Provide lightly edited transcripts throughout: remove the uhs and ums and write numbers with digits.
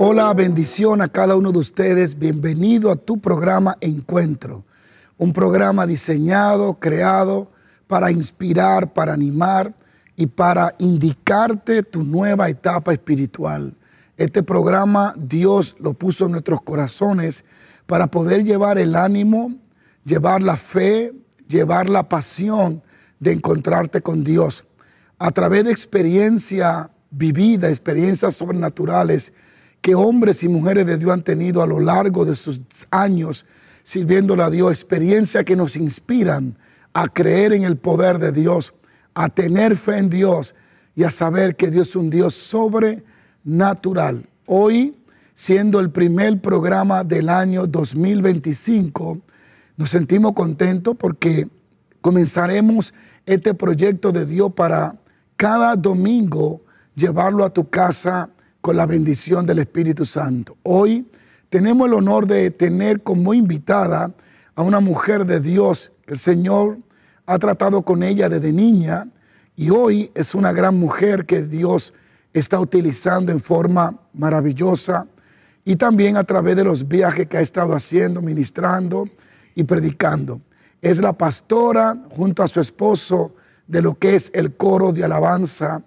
Hola, bendición a cada uno de ustedes. Bienvenido a tu programa Encuentro. Un programa diseñado, creado para inspirar, para animar y para indicarte tu nueva etapa espiritual. Este programa Dios lo puso en nuestros corazones para poder llevar el ánimo, llevar la fe, llevar la pasión de encontrarte con Dios. A través de experiencia vivida, experiencias sobrenaturales que hombres y mujeres de Dios han tenido a lo largo de sus años sirviéndole a Dios, experiencias que nos inspiran a creer en el poder de Dios, a tener fe en Dios y a saber que Dios es un Dios sobrenatural. Hoy, siendo el primer programa del año 2025, nos sentimos contentos porque comenzaremos este proyecto de Dios para cada domingo llevarlo a tu casa con la bendición del Espíritu Santo. Hoy tenemos el honor de tener como invitada a una mujer de Dios que el Señor ha tratado con ella desde niña y hoy es una gran mujer que Dios está utilizando en forma maravillosa y también a través de los viajes que ha estado haciendo, ministrando y predicando. Es la pastora junto a su esposo de lo que es el coro de alabanza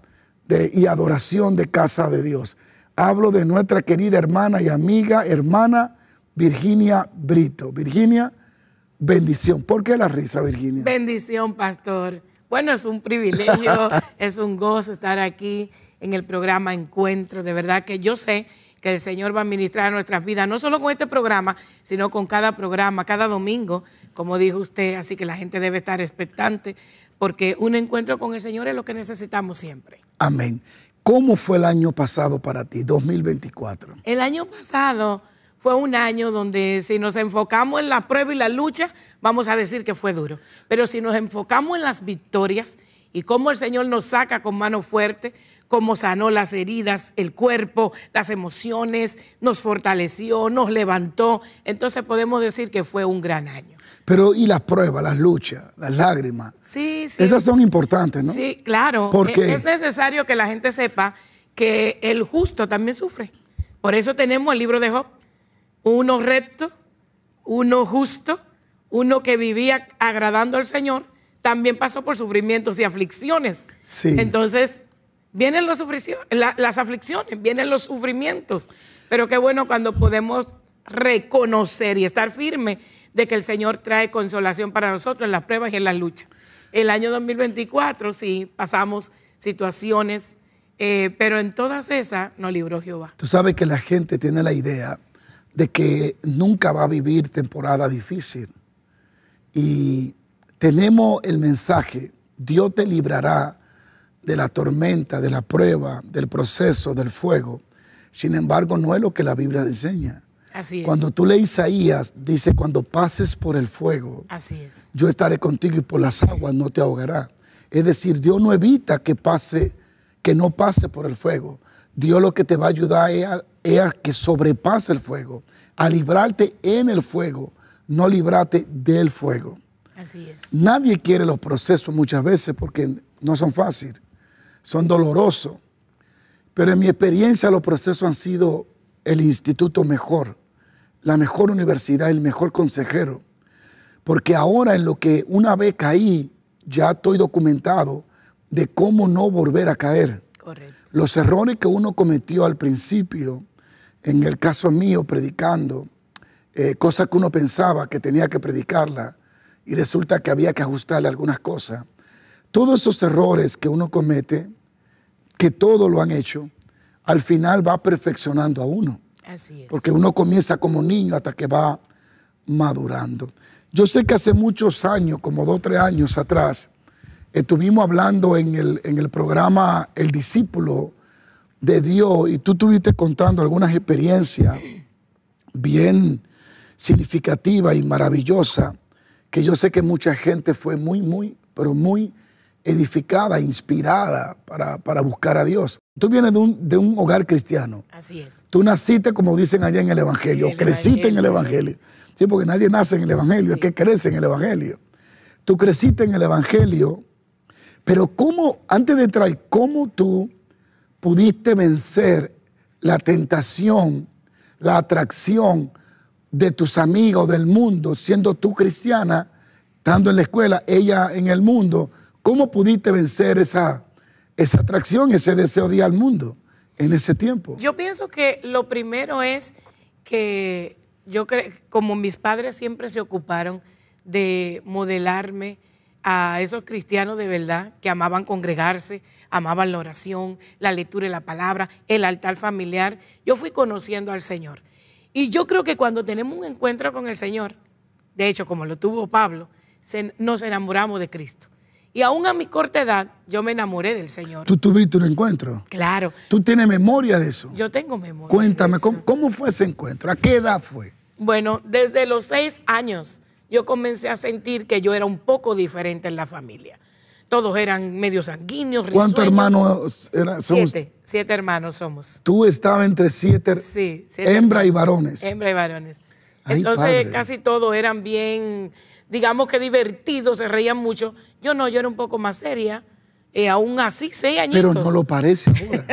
y adoración de Casa de Dios. Hablo de nuestra querida hermana y amiga, hermana Virginia Brito. Virginia, bendición. ¿Por qué la risa, Virginia? Bendición, pastor. Bueno, es un privilegio, es un gozo estar aquí en el programa Encuentro. De verdad que yo sé que el Señor va a ministrar a nuestras vidas, no solo con este programa, sino con cada programa, cada domingo, como dijo usted. Así que la gente debe estar expectante, porque un encuentro con el Señor es lo que necesitamos siempre. Amén. ¿Cómo fue el año pasado para ti, 2024? El año pasado fue un año donde si nos enfocamos en la prueba y la lucha, vamos a decir que fue duro. Pero si nos enfocamos en las victorias y cómo el Señor nos saca con mano fuerte, cómo sanó las heridas, el cuerpo, las emociones, nos fortaleció, nos levantó, entonces podemos decir que fue un gran año. Pero ¿y las pruebas, las luchas, las lágrimas? Sí, sí. Esas son importantes, ¿no? Sí, claro. Porque es necesario que la gente sepa que el justo también sufre. Por eso tenemos el libro de Job. Uno recto, uno justo, uno que vivía agradando al Señor, también pasó por sufrimientos y aflicciones. Sí. Entonces, vienen las aflicciones, vienen los sufrimientos. Pero qué bueno cuando podemos reconocer y estar firmes de que el Señor trae consolación para nosotros en las pruebas y en las luchas. El año 2024 sí pasamos situaciones, pero en todas esas nos libró Jehová. Tú sabes que la gente tiene la idea de que nunca va a vivir temporada difícil. Y tenemos el mensaje: Dios te librará de la tormenta, de la prueba, del proceso, del fuego. Sin embargo, no es lo que la Biblia enseña. Así es. Cuando tú lees Isaías, dice: cuando pases por el fuego, así es, yo estaré contigo y por las aguas no te ahogará. Es decir, Dios no evita que no pase por el fuego. Dios lo que te va a ayudar es a que sobrepase el fuego, a librarte en el fuego, no librarte del fuego. Así es. Nadie quiere los procesos muchas veces porque no son fáciles, son dolorosos. Pero en mi experiencia los procesos han sido el instituto mejor, la mejor universidad, el mejor consejero. Porque ahora en lo que una vez caí, ya estoy documentado de cómo no volver a caer. Correcto. Los errores que uno cometió al principio, en el caso mío predicando, cosas que uno pensaba que tenía que predicarla y resulta que había que ajustarle algunas cosas. Todos esos errores que uno comete, que todos lo han hecho, al final va perfeccionando a uno. Así es. Porque uno comienza como niño hasta que va madurando. Yo sé que hace muchos años, como 2 o 3 años atrás, estuvimos hablando en el programa El Discípulo de Dios y tú estuviste contando algunas experiencias bien significativas y maravillosas que yo sé que mucha gente fue pero muy edificada, inspirada para buscar a Dios. Tú vienes de un hogar cristiano. Así es. Tú naciste, como dicen allá en el Evangelio, creciste en el Evangelio. Sí, porque nadie nace en el Evangelio, sí. Es que crece en el Evangelio. Tú creciste en el Evangelio, pero antes de entrar, ¿cómo tú pudiste vencer la tentación, la atracción de tus amigos del mundo, siendo tú cristiana, estando en la escuela, ella en el mundo, ¿cómo pudiste vencer esa atracción, ese deseo de ir al mundo en ese tiempo? Yo pienso que lo primero es que yo creo, como mis padres siempre se ocuparon de modelarme a esos cristianos de verdad que amaban congregarse, amaban la oración, la lectura de la palabra, el altar familiar, yo fui conociendo al Señor. Y yo creo que cuando tenemos un encuentro con el Señor, de hecho, como lo tuvo Pablo, nos enamoramos de Cristo. Y aún a mi corta edad, yo me enamoré del Señor. ¿Tú tuviste un encuentro? Claro. ¿Tú tienes memoria de eso? Yo tengo memoria. Cuéntame, ¿cómo fue ese encuentro? ¿A qué edad fue? Bueno, desde los 6 años yo comencé a sentir que yo era un poco diferente en la familia. Todos eran medio sanguíneos, risueños. ¿Cuántos hermanos eran? 7 hermanos somos. Tú estabas entre 7, sí, hembras y varones. Hembras y varones. Ay, entonces padre. casi todos eran bien, digamos que divertidos, se reían mucho. Yo no, yo era un poco más seria. Aún así, 6 añitos. Pero no lo parece ahora.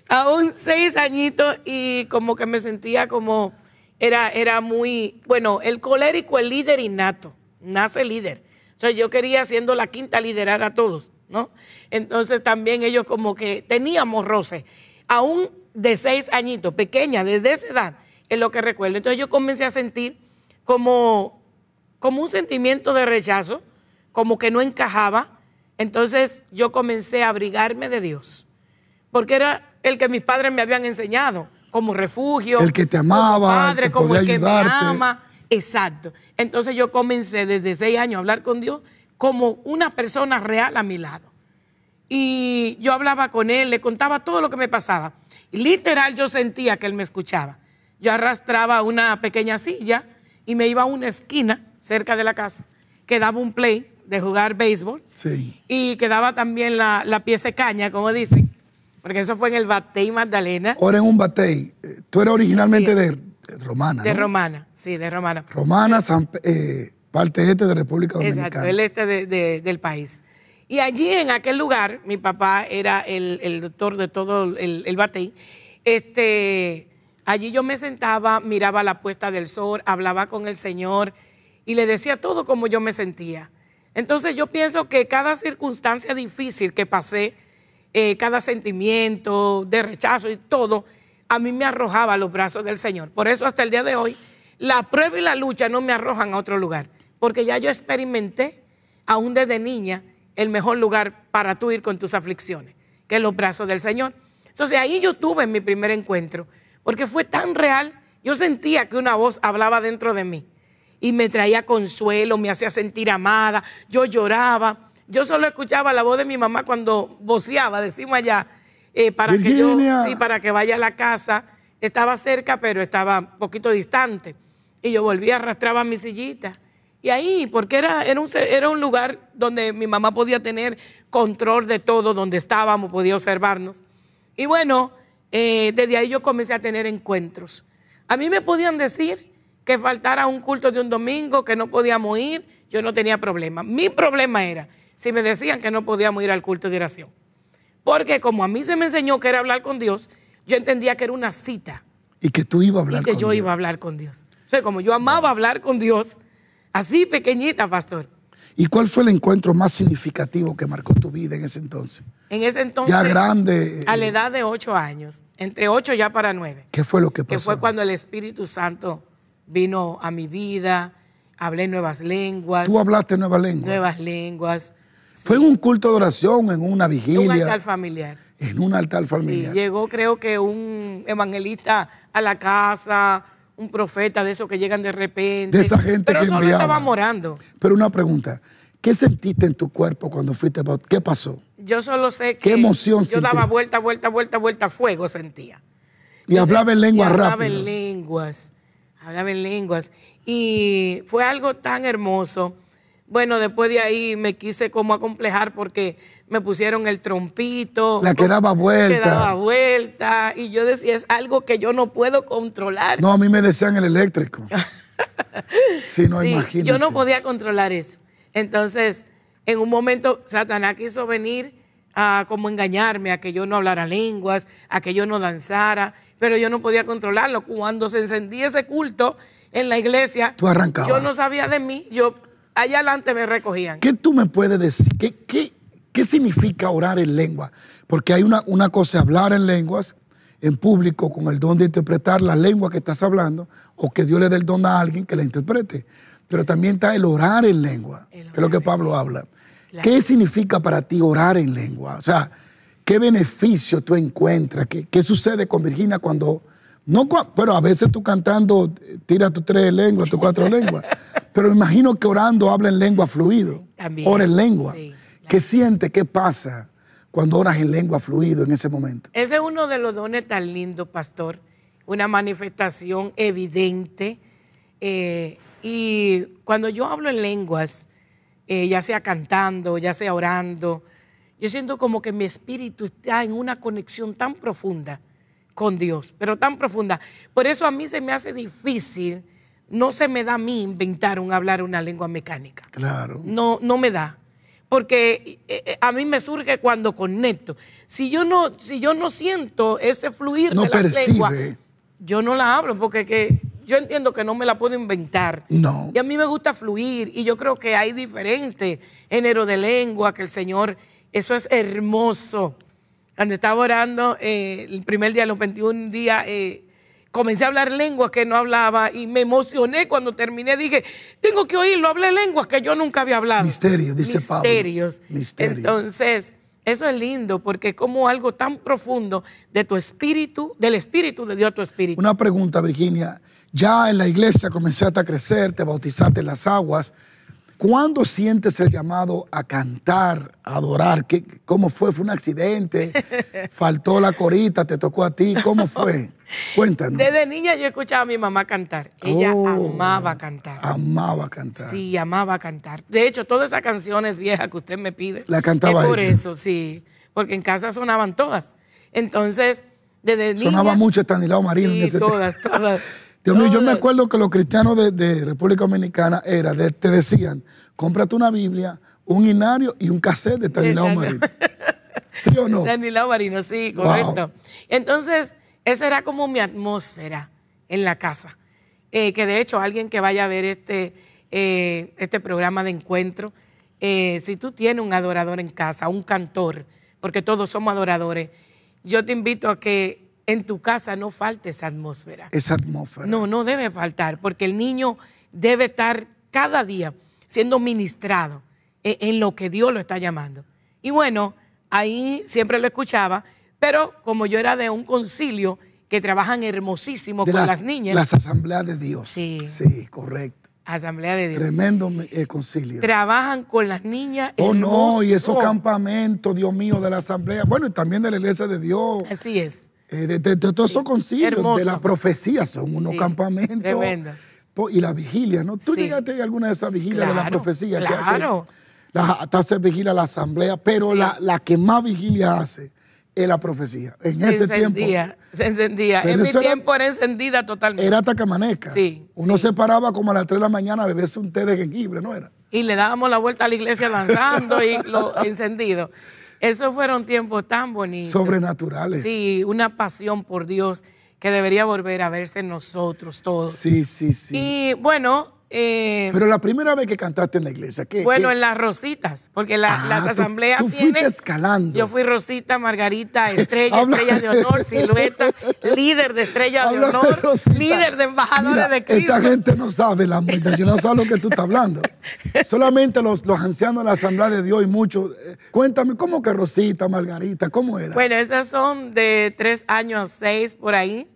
Aún 6 añitos y como que me sentía como, era muy, bueno, el colérico, el líder innato, nace líder. O sea, yo quería siendo la quinta liderar a todos, ¿no? Entonces también ellos como que teníamos roces. Aún de 6 añitos, pequeña, desde esa edad, es lo que recuerdo. Entonces yo comencé a sentir como un sentimiento de rechazo, como que no encajaba. Entonces yo comencé a abrigarme de Dios, porque era el que mis padres me habían enseñado, como refugio. El que te amaba, padre, el que como podía el que ayudarte. me ama. Exacto. Entonces yo comencé desde 6 años a hablar con Dios como una persona real a mi lado. Y yo hablaba con Él, le contaba todo lo que me pasaba. Y literal yo sentía que Él me escuchaba. Yo arrastraba una pequeña silla y me iba a una esquina cerca de la casa, que daba un play de jugar béisbol. Sí. Y quedaba también la pieza de caña, como dicen, porque eso fue en el Batey Magdalena. Ahora en un batey. Tú eres originalmente Sí. de Romana, De ¿no? Romana, sí, de Romana. Romana, parte este de República Dominicana. Exacto, el este del país. Y allí en aquel lugar, mi papá era el doctor de todo el Batey. Allí yo me sentaba, miraba la puesta del sol, hablaba con el Señor y le decía todo como yo me sentía. Entonces yo pienso que cada circunstancia difícil que pasé, cada sentimiento de rechazo y todo, a mí me arrojaba a los brazos del Señor. Por eso hasta el día de hoy, la prueba y la lucha no me arrojan a otro lugar, porque ya yo experimenté, aún desde niña, el mejor lugar para tú ir con tus aflicciones, que es los brazos del Señor. Entonces ahí yo tuve mi primer encuentro, porque fue tan real, yo sentía que una voz hablaba dentro de mí y me traía consuelo, me hacía sentir amada, yo lloraba. Yo solo escuchaba la voz de mi mamá cuando voceaba, decimos allá, para que vaya a la casa. Estaba cerca, pero estaba un poquito distante. Y yo volvía, arrastraba mi sillita. Y ahí, porque era un lugar donde mi mamá podía tener control de todo, donde estábamos, podía observarnos. Y bueno, desde ahí yo comencé a tener encuentros. A mí me podían decir que faltara un culto de un domingo, que no podíamos ir, yo no tenía problema. Mi problema era si me decían que no podíamos ir al culto de oración. Porque como a mí se me enseñó que era hablar con Dios, yo entendía que era una cita. Y que tú ibas a hablar con Dios. Y que yo iba a hablar con Dios. O sea, como yo amaba hablar con Dios, así pequeñita, pastor. ¿Y cuál fue el encuentro más significativo que marcó tu vida en ese entonces? En ese entonces, ya grande. A la edad de 8 años, entre 8 ya para 9. ¿Qué fue lo que pasó? Que fue cuando el Espíritu Santo vino a mi vida, hablé nuevas lenguas. ¿Tú hablaste nuevas lenguas? Nuevas lenguas. Sí. ¿Fue en un culto de oración, en una vigilia? En un altar familiar. En un altar familiar. Sí, llegó creo que un evangelista a la casa, un profeta de esos que llegan de repente. De esa gente pero que solo enviaba. Estaba orando. Pero una pregunta, ¿qué sentiste en tu cuerpo cuando fuiste? ¿Qué pasó? Yo solo sé que ¿Qué emoción yo sentiste? daba vuelta, fuego sentía. Y hablaba en lenguas rápido. Hablaba en lenguas. Y fue algo tan hermoso. Bueno, después de ahí me quise como acomplejar porque me pusieron el trompito. La que daba vuelta. Que daba vuelta. Y yo decía, es algo que yo no puedo controlar. No, a mí me decían el eléctrico. Sí, no, imagínate. Yo no podía controlar eso. Entonces, en un momento, Satanás quiso venir a como engañarme, a que yo no hablara lenguas, a que yo no danzara, pero yo no podía controlarlo. Cuando se encendía ese culto en la iglesia, tú arrancabas. Yo no sabía de mí, yo allá adelante me recogían. ¿Qué tú me puedes decir? ¿Qué significa orar en lengua? Porque hay una cosa, hablar en lenguas en público con el don de interpretar la lengua que estás hablando, o que Dios le dé el don a alguien que la interprete. Pero también está el orar en lengua, que es lo que Pablo habla. Claro. ¿Qué significa para ti orar en lengua? O sea, ¿qué beneficio tú encuentras? ¿Qué sucede con Virginia cuando... pero a veces tú cantando tira tus 3 lenguas, tus 4 lenguas. Pero imagino que orando habla en lengua fluido. También. Ora en lengua. Sí, claro. ¿Qué sientes? ¿Qué pasa cuando oras en lengua fluido en ese momento? Ese es uno de los dones tan lindos, pastor. Una manifestación evidente. Y cuando yo hablo en lenguas, ya sea cantando, ya sea orando, yo siento como que mi espíritu está en una conexión tan profunda con Dios, pero tan profunda. Por eso a mí se me hace difícil, no se me da a mí inventar hablar una lengua mecánica. Claro. No me da. Porque a mí me surge cuando conecto. Si yo no siento ese fluir de las lenguas, yo no la hablo, porque yo entiendo que no me la puedo inventar. No. Y a mí me gusta fluir, y yo creo que hay diferentes géneros de lengua, que el Señor, eso es hermoso. Cuando estaba orando, el primer día, los 21 días, comencé a hablar lenguas que no hablaba, y me emocioné cuando terminé. Dije, tengo que oírlo, hablé lenguas que yo nunca había hablado. Misterios, dice Pablo. Misterios. Entonces, eso es lindo, porque es como algo tan profundo de tu espíritu, del espíritu de Dios a tu espíritu. Una pregunta, Virginia. Ya en la iglesia comenzaste a crecer, te bautizaste en las aguas. ¿Cuándo sientes el llamado a cantar, a adorar? ¿Cómo fue? ¿Fue un accidente? ¿Faltó la corita? ¿Te tocó a ti? ¿Cómo fue? Cuéntanos. Desde niña yo escuchaba a mi mamá cantar. Ella amaba cantar. Amaba cantar. Sí, amaba cantar. De hecho, todas esas canciones viejas que usted me pide. La cantaba por ella. Eso, sí. Porque en casa sonaban todas. Entonces, desde niña... Sonaba mucho Estanislao Marino. Sí, en ese todas. Dios mío, yo me acuerdo que los cristianos de República Dominicana te decían, cómprate una Biblia, un himnario y un cassette de Estanislao Marino. ¿Sí o no? Estanislao Marino, sí, correcto. Wow. Entonces, esa era como mi atmósfera en la casa. Que de hecho, alguien que vaya a ver este programa de encuentro, si tú tienes un adorador en casa, un cantor, porque todos somos adoradores, yo te invito a que en tu casa no falte esa atmósfera. Esa atmósfera. No debe faltar, porque el niño debe estar cada día siendo ministrado en lo que Dios lo está llamando. Y bueno, ahí siempre lo escuchaba, pero como yo era de un concilio que trabajan hermosísimo con las niñas. Las asambleas de Dios. Sí. Sí, correcto. Asamblea de Dios. Tremendo concilio. Trabajan con las niñas. Oh, no, y esos campamentos, Dios mío, de la asamblea. Bueno, y también de la iglesia de Dios. Así es. De todos esos concilios, hermoso. de la profecía, son unos campamentos. Tremendo. Y la vigilia, ¿no? ¿Tú llegaste a alguna de esas vigilias de la profecía? Claro. Hasta hace vigilia la asamblea, pero la que más vigilia hace es la profecía. En ese tiempo. Se encendía. En mi tiempo era encendida totalmente. Era hasta que amanezca. Sí. Uno se paraba como a las 3 de la mañana a beberse un té de jengibre, ¿no era? Y le dábamos la vuelta a la iglesia danzando y lo encendido. Esos fueron tiempos tan bonitos. Sobrenaturales. Sí, una pasión por Dios que debería volver a verse en nosotros todos. Sí. Y bueno... pero la primera vez que cantaste en la iglesia, ¿qué? En las Rositas, porque las asambleas tú fuiste escalando. Yo fui Rosita, Margarita, Estrella, Estrella de Honor, Silueta, líder de Estrella de Honor, líder de embajadores de Cristo. Esta gente no sabe, la muchacha no sabe lo que tú estás hablando. Solamente los ancianos de la Asamblea de Dios y muchos. Cuéntame, ¿cómo que Rosita, Margarita, cómo era? Bueno, esas son de 3 años a 6 por ahí.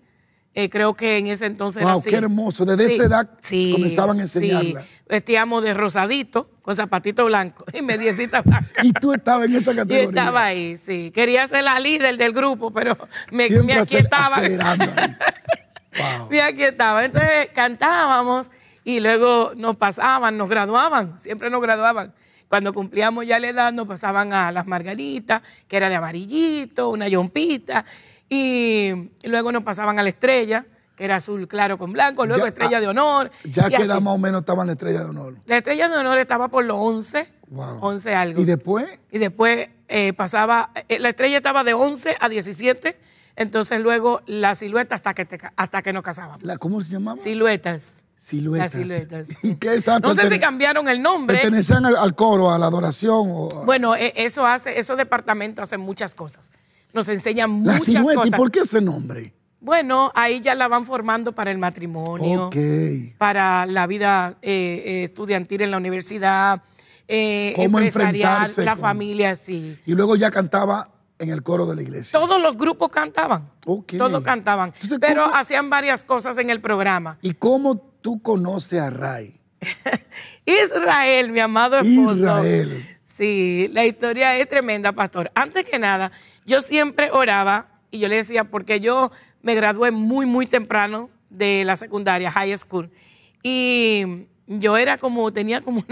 Creo que en ese entonces era así. Qué hermoso. Desde esa edad comenzaban a enseñarla. Sí. Vestíamos de rosadito, con zapatito blanco y mediecita blanca. ¿Y tú estabas en esa categoría? Yo estaba ahí, sí. Quería ser la líder del grupo, pero me aquietaba. Wow. Me aquietaba. Entonces cantábamos y luego nos pasaban, nos graduaban. Siempre nos graduaban. Cuando cumplíamos ya la edad, nos pasaban a las margaritas, que era de amarillito, una yompita. Y luego nos pasaban a la Estrella, que era azul claro con blanco, luego Estrella de Honor. Ya que edad más o menos estaba en la Estrella de Honor. La Estrella de Honor estaba por los 11, Wow. 11 algo. ¿Y después? Y después pasaba, la estrella estaba de 11 a 17, entonces luego la silueta hasta que nos casábamos. ¿Cómo se llamaba? Siluetas. Siluetas. Las siluetas. ¿Y qué exacto? No sé si cambiaron el nombre. ¿Pertenecían al coro, a la adoración? Bueno, esos departamentos hacen muchas cosas. Nos enseñan muchas cosas. La silueta, ¿y por qué ese nombre? Bueno, ahí ya la van formando para el matrimonio, para la vida estudiantil en la universidad, empresarial, la familia, sí. Y luego ya cantaba en el coro de la iglesia. Todos los grupos cantaban. Todos cantaban. Entonces, pero hacían varias cosas en el programa. ¿Y cómo tú conoces a Ray? Israel, mi amado esposo. Israel. Sí, la historia es tremenda, pastor. Antes que nada, yo siempre oraba y yo le decía, porque yo me gradué muy, muy temprano de la secundaria, high school. Y yo tenía como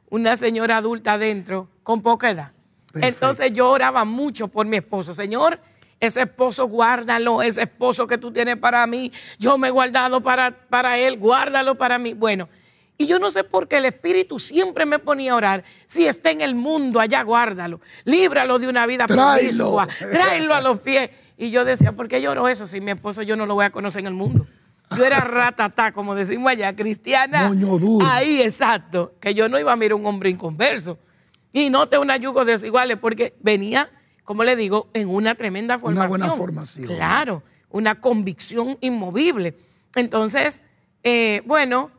una señora adulta adentro con poca edad. Perfecto. Entonces yo oraba mucho por mi esposo. Señor, ese esposo guárdalo, ese esposo que tú tienes para mí, yo me he guardado para él, guárdalo para mí. Bueno, y yo no sé por qué el Espíritu siempre me ponía a orar. Si está en el mundo, allá guárdalo. Líbralo de una vida promiscua. Tráelo a los pies. Y yo decía, ¿por qué lloro eso si mi esposo yo no lo voy a conocer en el mundo? Yo era ratatá, como decimos allá, cristiana. Moño duro. Ahí, exacto. Que yo no iba a mirar un hombre inconverso. Y no te una yugo desiguales, porque venía, como le digo, en una tremenda formación. Una buena formación. Claro, una convicción inmovible. Entonces, bueno,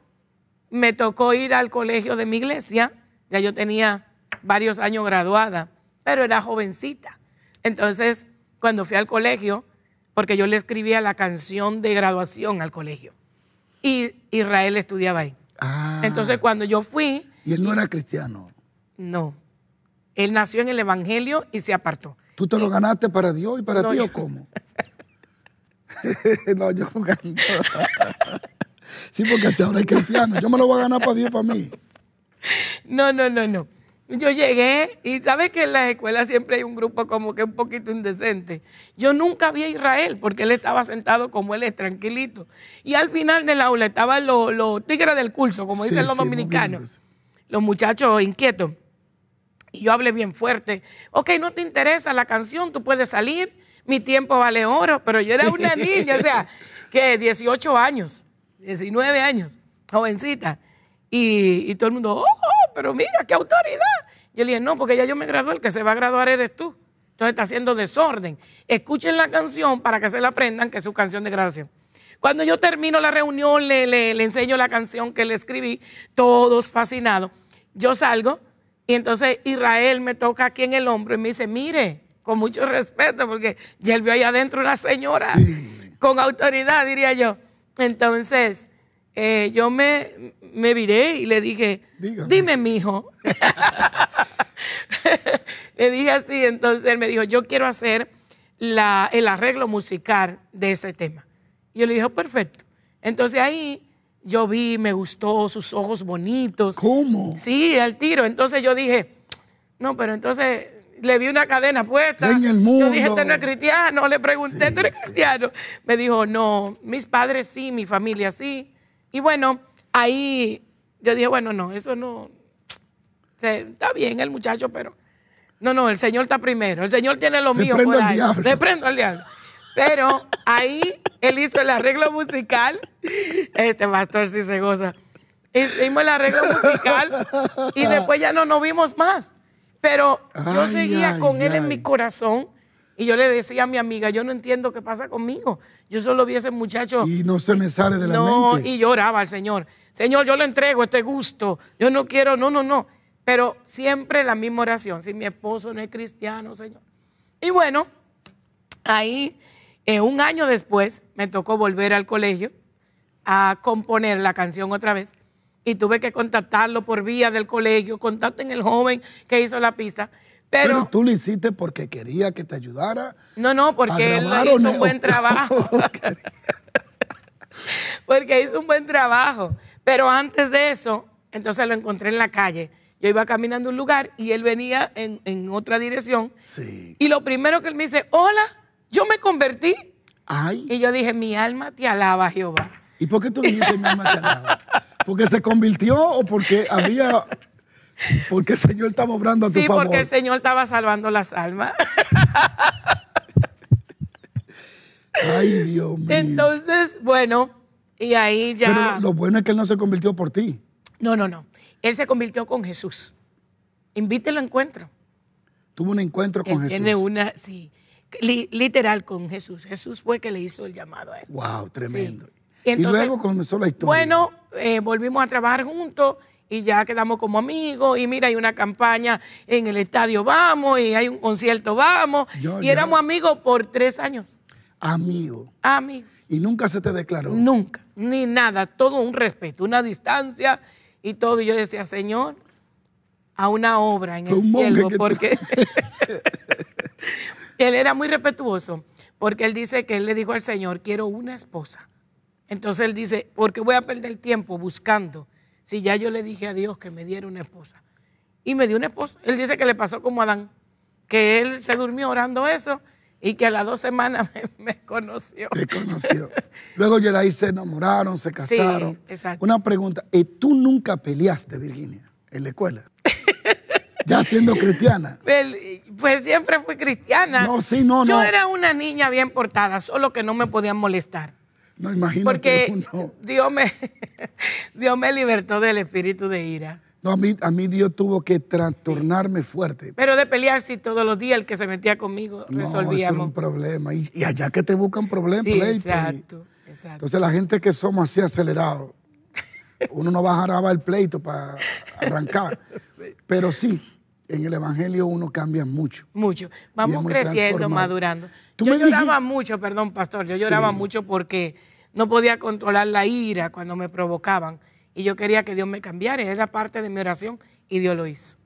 me tocó ir al colegio de mi iglesia. Ya yo tenía varios años graduada, pero era jovencita. Entonces, cuando fui al colegio, porque yo le escribía la canción de graduación al colegio, y Israel estudiaba ahí. Entonces, cuando yo fui... ¿Y él no era cristiano? No. Él nació en el Evangelio y se apartó. ¿Tú te lo ganaste para Dios y para ti o cómo? No, yo jugando. Sí, porque ahora hay cristianos. Yo me lo voy a ganar para Dios y para mí. No. Yo llegué y sabes que en las escuelas siempre hay un grupo como que un poquito indecente. Yo nunca vi a Israel porque él estaba sentado como él es, tranquilito. Y al final del aula estaban los tigres del curso, como dicen los dominicanos. Los muchachos inquietos. Y yo hablé bien fuerte. Ok, no te interesa la canción, tú puedes salir, mi tiempo vale oro. Pero yo era una niña, o sea, que 18 años, 19 años, jovencita. Y todo el mundo, oh, pero mira, qué autoridad. Yo le dije, no, porque ya yo me gradué, el que se va a graduar eres tú. Entonces está haciendo desorden. Escuchen la canción para que se la aprendan, que es su canción de graduación. Cuando yo termino la reunión, le enseño la canción que le escribí, todos fascinados. Yo salgo y entonces Israel me toca aquí en el hombro y me dice, mire, con mucho respeto, porque ya él vio ahí adentro una señora con autoridad, diría yo. Entonces... yo me viré y le dije, dime, mijo. Le dije así, entonces él me dijo, yo quiero hacer el arreglo musical de ese tema. Y yo le dije, perfecto. Entonces ahí yo vi, me gustó, sus ojos bonitos. ¿Cómo? Sí, al tiro. Entonces yo dije, no, pero entonces... Le vi una cadena puesta. En el mundo. Yo dije, ¿este no es cristiano? Le pregunté, ¿tú eres cristiano? Me dijo, no, mis padres sí, mi familia sí. Y bueno, ahí yo dije, bueno, no, eso no, está bien el muchacho, pero no, el Señor está primero, el Señor tiene lo mío por ahí. Reprendo al diablo. Pero ahí él hizo el arreglo musical, este pastor sí se goza, hicimos el arreglo musical y después ya no nos vimos más. Pero yo seguía con él en mi corazón. Y yo le decía a mi amiga, yo no entiendo qué pasa conmigo. Yo solo vi a ese muchacho. Y no se me sale de la mente. No, y lloraba al Señor. Señor, yo le entrego este gusto. Yo no quiero, no. Pero siempre la misma oración. Si mi esposo no es cristiano, Señor. Y bueno, ahí, un año después, me tocó volver al colegio a componer la canción otra vez. Y tuve que contactarlo por vía del colegio. Contacten el joven que hizo la pista. Pero tú lo hiciste porque quería que te ayudara. No, porque él hizo un buen trabajo. Porque hizo un buen trabajo. Pero antes de eso, entonces lo encontré en la calle. Yo iba caminando a un lugar y él venía en otra dirección. Sí. Y lo primero que él me dice, hola, yo me convertí. Ay. Y yo dije, mi alma te alaba, Jehová. ¿Y por qué tú dijiste mi alma te alaba? ¿Porque se convirtió o porque había Porque el Señor estaba obrando a tu Sí, favor. porque el Señor estaba salvando las almas. Ay, Dios mío. Entonces, bueno, y ahí ya... Pero lo bueno es que Él no se convirtió por ti. No. Él se convirtió con Jesús. Invítelo a encuentro. Tuvo un encuentro con Él Jesús. tiene una, sí, literal con Jesús. Jesús fue que le hizo el llamado a él. Wow, tremendo. Sí. Y Entonces, luego comenzó la historia. Bueno, volvimos a trabajar juntos y ya quedamos como amigos. Y mira, hay una campaña en el estadio, vamos, y hay un concierto, vamos. Y éramos amigos por 3 años. Amigo. Amigos. Y nunca se te declaró. Nunca, ni nada, todo un respeto, una distancia y todo. Y yo decía, Señor, a una obra en el cielo, porque él era muy respetuoso, porque él dice que él le dijo al Señor, quiero una esposa. Entonces él dice, ¿por qué voy a perder tiempo buscando si ya yo le dije a Dios que me diera una esposa? Y me dio una esposa. Él dice que le pasó como a Adán, que él se durmió orando eso y que a las 2 semanas me conoció. Te conoció. Luego ya de ahí se enamoraron, se casaron. Sí, exacto. Una pregunta, ¿tú nunca peleaste, Virginia, en la escuela? Ya siendo cristiana. Pues siempre fui cristiana. No. Yo era una niña bien portada, solo que no me podían molestar. No, imagínate. Porque Dios me libertó del espíritu de ira. No, a mí Dios tuvo que trastornarme fuerte. Pero de pelear, sí, todos los días el que se metía conmigo resolvíamos. Eso era un problema. Y allá que te buscan problemas. Sí, pleito, exacto. Entonces la gente que somos así acelerados, uno no va a grabar el pleito para arrancar. Sí. Pero sí, en el Evangelio uno cambia mucho. Mucho. Vamos creciendo, madurando. Yo lloraba mucho, perdón, pastor, yo lloraba mucho porque no podía controlar la ira cuando me provocaban. Y yo quería que Dios me cambiara. Era parte de mi oración y Dios lo hizo.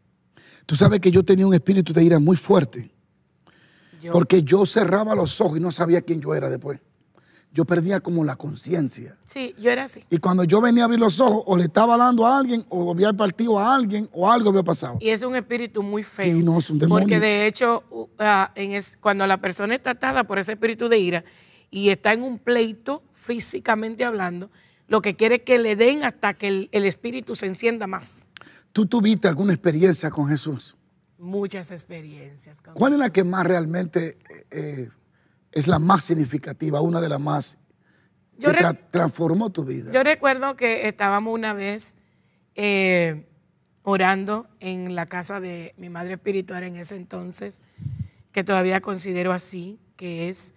Tú sabes que yo tenía un espíritu de ira muy fuerte. Porque yo cerraba los ojos y no sabía quién yo era después. Yo perdía como la conciencia. Sí, yo era así. Y cuando yo venía a abrir los ojos, o le estaba dando a alguien, o había partido a alguien, o algo había pasado. Y es un espíritu muy feo. Sí, no, es un demonio. Porque de hecho, cuando la persona está atada por ese espíritu de ira y está en un pleito, físicamente hablando, lo que quiere es que le den hasta que el espíritu se encienda más. ¿Tú tuviste alguna experiencia con Jesús? Muchas experiencias con ¿Cuál Jesús. es la que más realmente es la más significativa, una de las más que transformó tu vida? Yo recuerdo que estábamos una vez orando en la casa de mi madre espiritual en ese entonces, que todavía considero así, que es...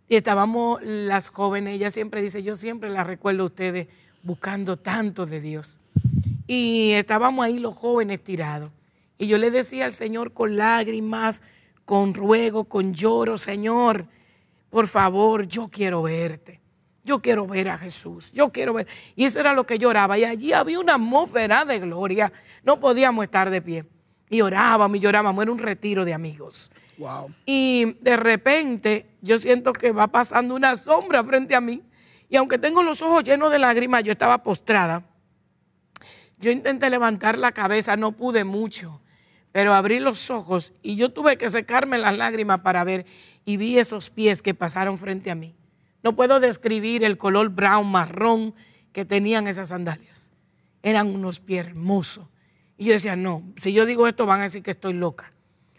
Y estábamos las jóvenes, ella siempre dice, yo siempre la recuerdo a ustedes buscando tanto de Dios. Y estábamos ahí los jóvenes tirados. Y yo le decía al Señor con lágrimas, con ruego, con lloro, Señor, por favor, yo quiero verte. Yo quiero ver a Jesús, yo quiero ver. Y eso era lo que lloraba. Y allí había una atmósfera de gloria. No podíamos estar de pie. Y orábamos, era un retiro de amigos. Wow. Y de repente yo siento que va pasando una sombra frente a mí. Y aunque tengo los ojos llenos de lágrimas, yo estaba postrada. Yo intenté levantar la cabeza, no pude mucho, pero abrí los ojos y yo tuve que secarme las lágrimas para ver. Y vi esos pies que pasaron frente a mí. No puedo describir el color brown, marrón que tenían esas sandalias. Eran unos pies hermosos. Y yo decía, no, si yo digo esto van a decir que estoy loca.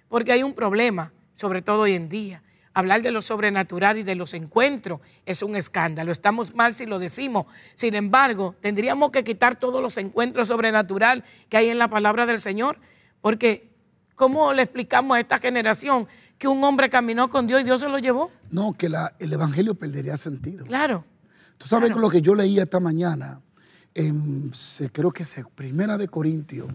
Porque hay un problema, sobre todo hoy en día. Hablar de lo sobrenatural y de los encuentros es un escándalo. Estamos mal si lo decimos. Sin embargo, tendríamos que quitar todos los encuentros sobrenaturales que hay en la palabra del Señor. Porque, ¿cómo le explicamos a esta generación que un hombre caminó con Dios y Dios se lo llevó? No, que el evangelio perdería sentido. Claro. Tú sabes que lo que yo leí esta mañana, creo que es Primera de Corintios,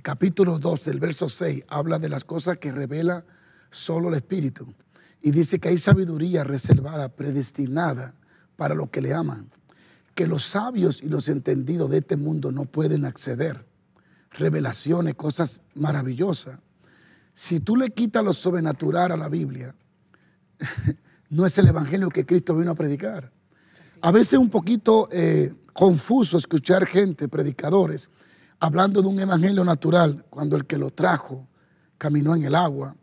capítulo 2 del verso 6, habla de las cosas que revela solo el Espíritu. Y dice que hay sabiduría reservada, predestinada para los que le aman, que los sabios y los entendidos de este mundo no pueden acceder. Revelaciones, cosas maravillosas. Si tú le quitas lo sobrenatural a la Biblia, no es el evangelio que Cristo vino a predicar. A veces es un poquito confuso escuchar gente, predicadores, hablando de un evangelio natural, cuando el que lo trajo caminó en el agua,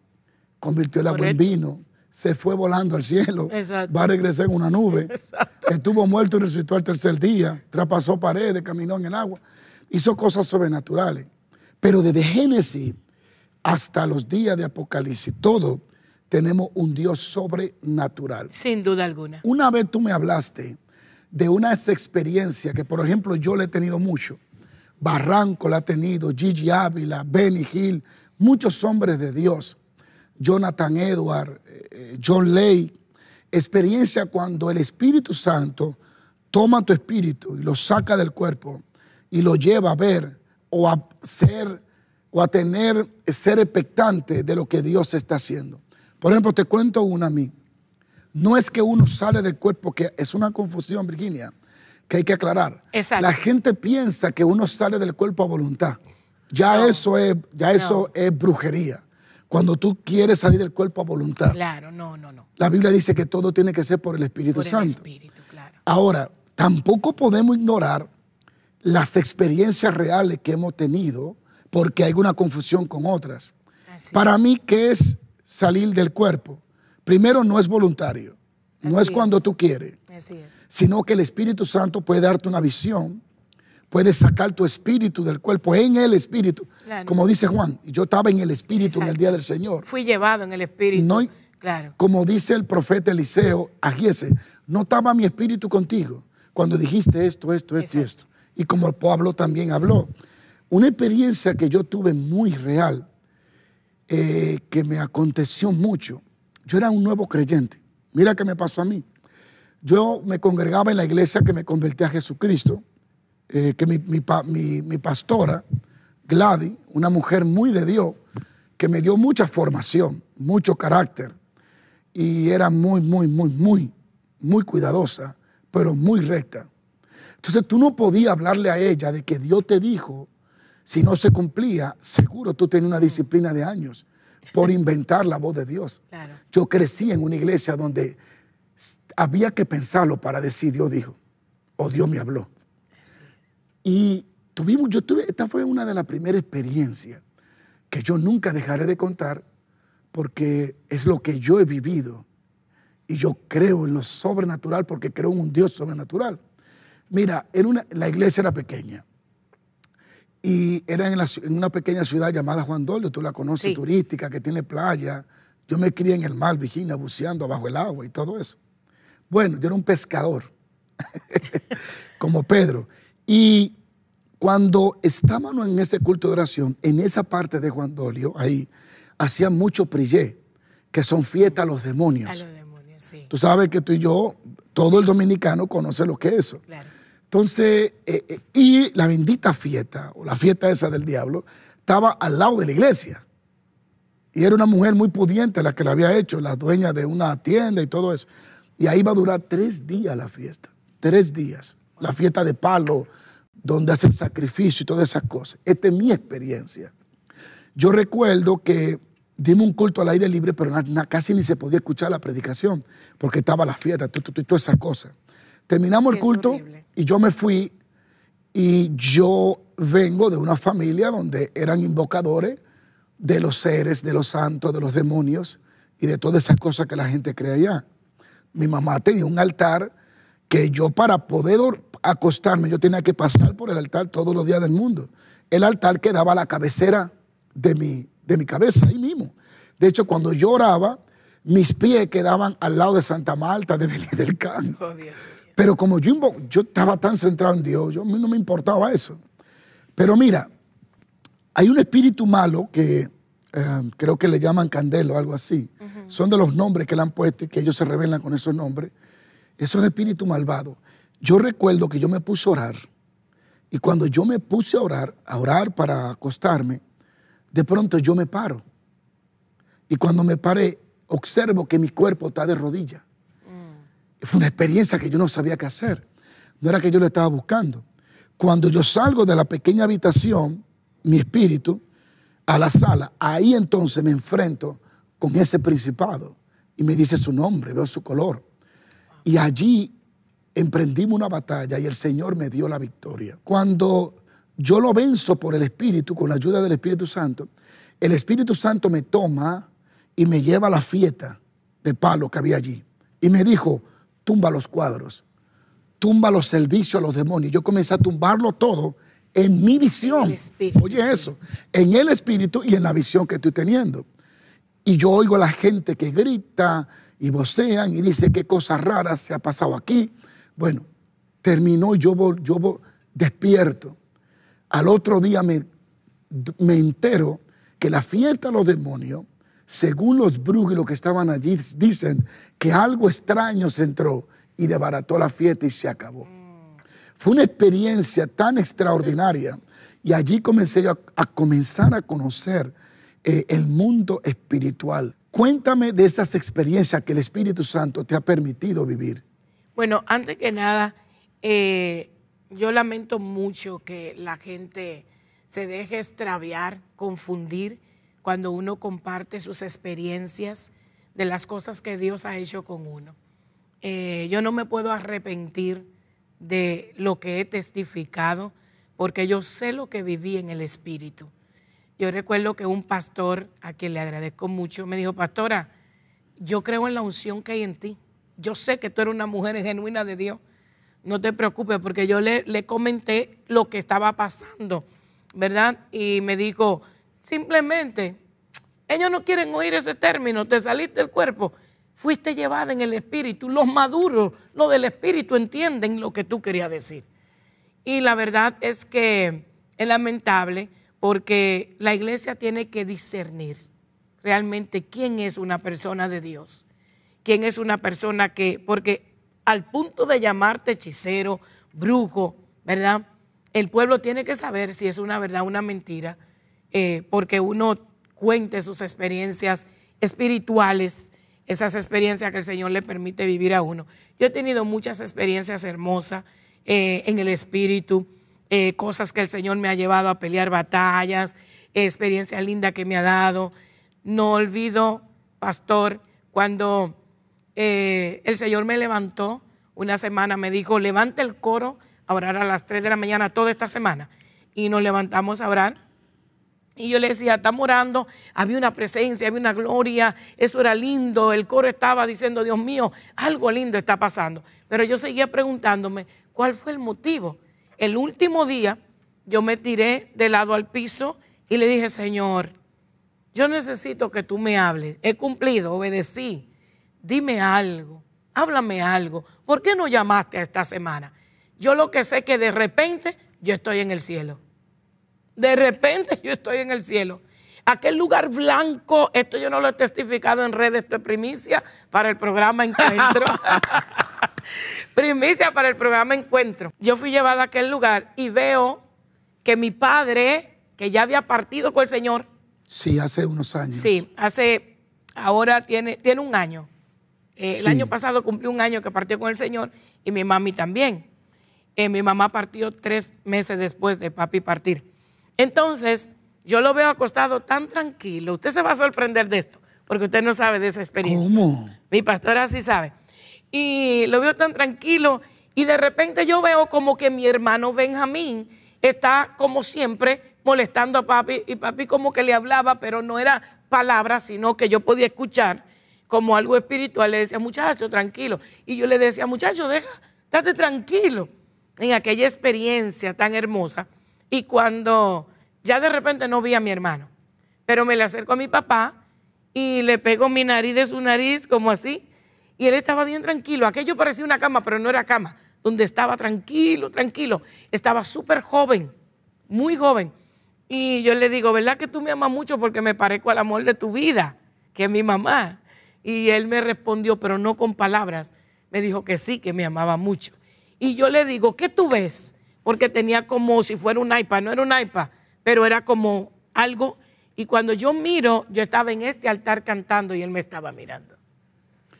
convirtió el agua en vino, se fue volando al cielo, va a regresar en una nube, estuvo muerto y resucitó al tercer día, traspasó paredes, caminó en el agua, hizo cosas sobrenaturales. Pero desde Génesis hasta los días de Apocalipsis, todo tenemos un Dios sobrenatural. Sin duda alguna. Una vez tú me hablaste de una experiencia que, por ejemplo, yo le he tenido mucho. Barranco la ha tenido, Gigi Ávila, Benny Hill, muchos hombres de Dios, Jonathan Edward, John Lay. Experiencia cuando el Espíritu Santo toma tu espíritu y lo saca del cuerpo y lo lleva a ver o a ser o a tener, ser expectante de lo que Dios está haciendo. Por ejemplo, te cuento una a mí. No es que uno sale del cuerpo, que es una confusión, Virginia, que hay que aclarar. Exacto. La gente piensa que uno sale del cuerpo a voluntad. Ya No. eso es brujería. Cuando tú quieres salir del cuerpo a voluntad. Claro, no. La Biblia dice que todo tiene que ser por el Espíritu Santo. Por el Espíritu, claro. Ahora, tampoco podemos ignorar las experiencias reales que hemos tenido, porque hay una confusión con otras. Así Para es. mí, ¿qué es salir del cuerpo? Primero, no es voluntario, no Así es cuando es. tú quieres, Así es. sino que el Espíritu Santo puede darte una visión, puede sacar tu espíritu del cuerpo, en el espíritu. Claro. Como dice Juan, yo estaba en el espíritu en el Exacto. día del Señor. Fui llevado en el Espíritu. No, claro. como dice el profeta Eliseo a Giese, no estaba mi espíritu contigo cuando dijiste esto y esto. Y como Pablo también habló. Una experiencia que yo tuve muy real, que me aconteció mucho. Yo era un nuevo creyente. Mira qué me pasó a mí. Yo me congregaba en la iglesia que me convertí a Jesucristo, que mi pastora, Gladys, una mujer muy de Dios, que me dio mucha formación, mucho carácter, y era muy cuidadosa, pero muy recta. Entonces tú no podías hablarle a ella de que Dios te dijo, si no se cumplía, seguro tú tenías una disciplina de años por inventar la voz de Dios. Claro. Yo crecí en una iglesia donde había que pensarlo para decir Dios dijo o Dios me habló. Sí. Y esta fue una de las primeras experiencias que yo nunca dejaré de contar, porque es lo que yo he vivido y yo creo en lo sobrenatural porque creo en un Dios sobrenatural. Mira, la iglesia era pequeña y era en una pequeña ciudad llamada Juan Dolio, tú la conoces, Sí. turística, que tiene playa. Yo me crié en el mar, Virginia, buceando bajo el agua y todo eso. Bueno, yo era un pescador, como Pedro. Y cuando estábamos en ese culto de oración, en esa parte de Juan Dolio, ahí, hacían mucho prillé, que son fiestas a los demonios. A los demonios, sí. Tú sabes que tú y yo, todo el dominicano conoce lo que es eso. Claro. Entonces, y la bendita fiesta, o la fiesta esa del diablo, estaba al lado de la iglesia. Y era una mujer muy pudiente la que la había hecho, la dueña de una tienda y todo eso. Y ahí iba a durar 3 días la fiesta, 3 días. La fiesta de palo, donde hacen sacrificio y todas esas cosas. Esta es mi experiencia. Yo recuerdo que dimos un culto al aire libre, pero casi ni se podía escuchar la predicación, porque estaba la fiesta, todas esas cosas. Terminamos Sí, el culto es horrible. y yo me fui, y yo vengo de una familia donde eran invocadores de los seres, de los santos, de los demonios y de todas esas cosas que la gente cree allá. Mi mamá tenía un altar que yo, para poder acostarme, yo tenía que pasar por el altar todos los días del mundo. El altar quedaba a la cabecera de mi cabeza, ahí mismo. De hecho, cuando yo oraba, mis pies quedaban al lado de Santa Marta, de Belén del Campo. Oh, Dios. Pero como yo estaba tan centrado en Dios, a mí no me importaba eso. Pero mira, hay un espíritu malo que creo que le llaman candelo o algo así. Son de los nombres que le han puesto y que ellos se rebelan con esos nombres. Esos espíritus malvados. Yo recuerdo que yo me puse a orar, y cuando yo me puse a orar para acostarme, de pronto yo me paro. Y cuando me paré, observo que mi cuerpo está de rodillas. Fue una experiencia que yo no sabía qué hacer. No era que yo lo estaba buscando. Cuando yo salgo de la pequeña habitación, mi espíritu, a la sala, ahí entonces me enfrento con ese principado. Y me dice su nombre, veo su color. Y allí emprendimos una batalla y el Señor me dio la victoria. Cuando yo lo venzo por el Espíritu, con la ayuda del Espíritu Santo, el Espíritu Santo me toma y me lleva a la fiesta de palo que había allí. Y me dijo, tumba los cuadros, tumba los servicios a los demonios. Yo comencé a tumbarlo todo en mi visión. En el espíritu, Oye sí. eso, en el espíritu y en la visión que estoy teniendo. Y yo oigo a la gente que grita y vocean y dice qué cosas raras se ha pasado aquí. Bueno, terminó y yo despierto. Al otro día me entero que la fiesta de los demonios, según los brujos y los que estaban allí, dicen que algo extraño se entró y desbarató la fiesta y se acabó. Fue una experiencia tan extraordinaria y allí comencé a comenzar a conocer el mundo espiritual. Cuéntame de esas experiencias que el Espíritu Santo te ha permitido vivir. Bueno, antes que nada, yo lamento mucho que la gente se deje extraviar, confundir cuando uno comparte sus experiencias de las cosas que Dios ha hecho con uno. Yo no me puedo arrepentir de lo que he testificado porque yo sé lo que viví en el Espíritu. Yo recuerdo que un pastor, a quien le agradezco mucho, me dijo: pastora, yo creo en la unción que hay en ti. Yo sé que tú eres una mujer genuina de Dios. No te preocupes, porque yo le comenté lo que estaba pasando, ¿verdad? Y me dijo, simplemente, ellos no quieren oír ese término, te saliste del cuerpo, fuiste llevada en el espíritu. Los maduros, los del espíritu, entienden lo que tú querías decir. Y la verdad es que es lamentable porque la iglesia tiene que discernir realmente quién es una persona de Dios, quién es una persona porque al punto de llamarte hechicero, brujo, ¿verdad? El pueblo tiene que saber si es una verdad o una mentira, porque uno cuente sus experiencias espirituales, esas experiencias que el Señor le permite vivir a uno. Yo he tenido muchas experiencias hermosas en el espíritu, cosas que el Señor me ha llevado a pelear batallas, experiencias lindas que me ha dado. No olvido, pastor, cuando el Señor me levantó una semana, me dijo, levante el coro a orar a las 3 de la mañana toda esta semana. Y nos levantamos a orar. Y yo le decía, estamos orando, había una presencia, había una gloria, eso era lindo, el coro estaba diciendo, Dios mío, algo lindo está pasando. Pero yo seguía preguntándome, ¿cuál fue el motivo? El último día yo me tiré de lado al piso y le dije, Señor, yo necesito que tú me hables. He cumplido, obedecí. Dime algo, háblame algo. ¿Por qué no llamaste a esta semana? Yo lo que sé es que de repente yo estoy en el cielo. De repente yo estoy en el cielo. Aquel lugar blanco, esto yo no lo he testificado en redes, esto es primicia para el programa Encuentro. Primicia para el programa Encuentro. Yo fui llevada a aquel lugar y veo que mi padre, que ya había partido con el Señor. Sí, hace unos años. Sí, ahora tiene un año. El año pasado cumplió un año que partió con el Señor y mi mami también. Mi mamá partió 3 meses después de papi partir. Entonces, yo lo veo acostado tan tranquilo. Usted se va a sorprender de esto, porque usted no sabe de esa experiencia. ¿Cómo? Mi pastora sí sabe. Y lo veo tan tranquilo y de repente yo veo como que mi hermano Benjamín está como siempre molestando a papi y papi como que le hablaba, pero no era palabras, sino que yo podía escuchar como algo espiritual. Le decía, muchacho, tranquilo. Y yo le decía, muchacho, estate tranquilo en aquella experiencia tan hermosa. Y cuando ya de repente no vi a mi hermano, pero me le acerco a mi papá y le pego mi nariz de su nariz como así. Y él estaba bien tranquilo. Aquello parecía una cama, pero no era cama. Donde estaba tranquilo, tranquilo. Estaba súper joven, muy joven. Y yo le digo, ¿verdad que tú me amas mucho porque me parezco al amor de tu vida, que es mi mamá? Y él me respondió, pero no con palabras. Me dijo que sí, que me amaba mucho. Y yo le digo, ¿qué tú ves? Porque tenía como si fuera un iPad. No era un iPad, pero era como algo. Y cuando yo miro, yo estaba en este altar cantando y él me estaba mirando.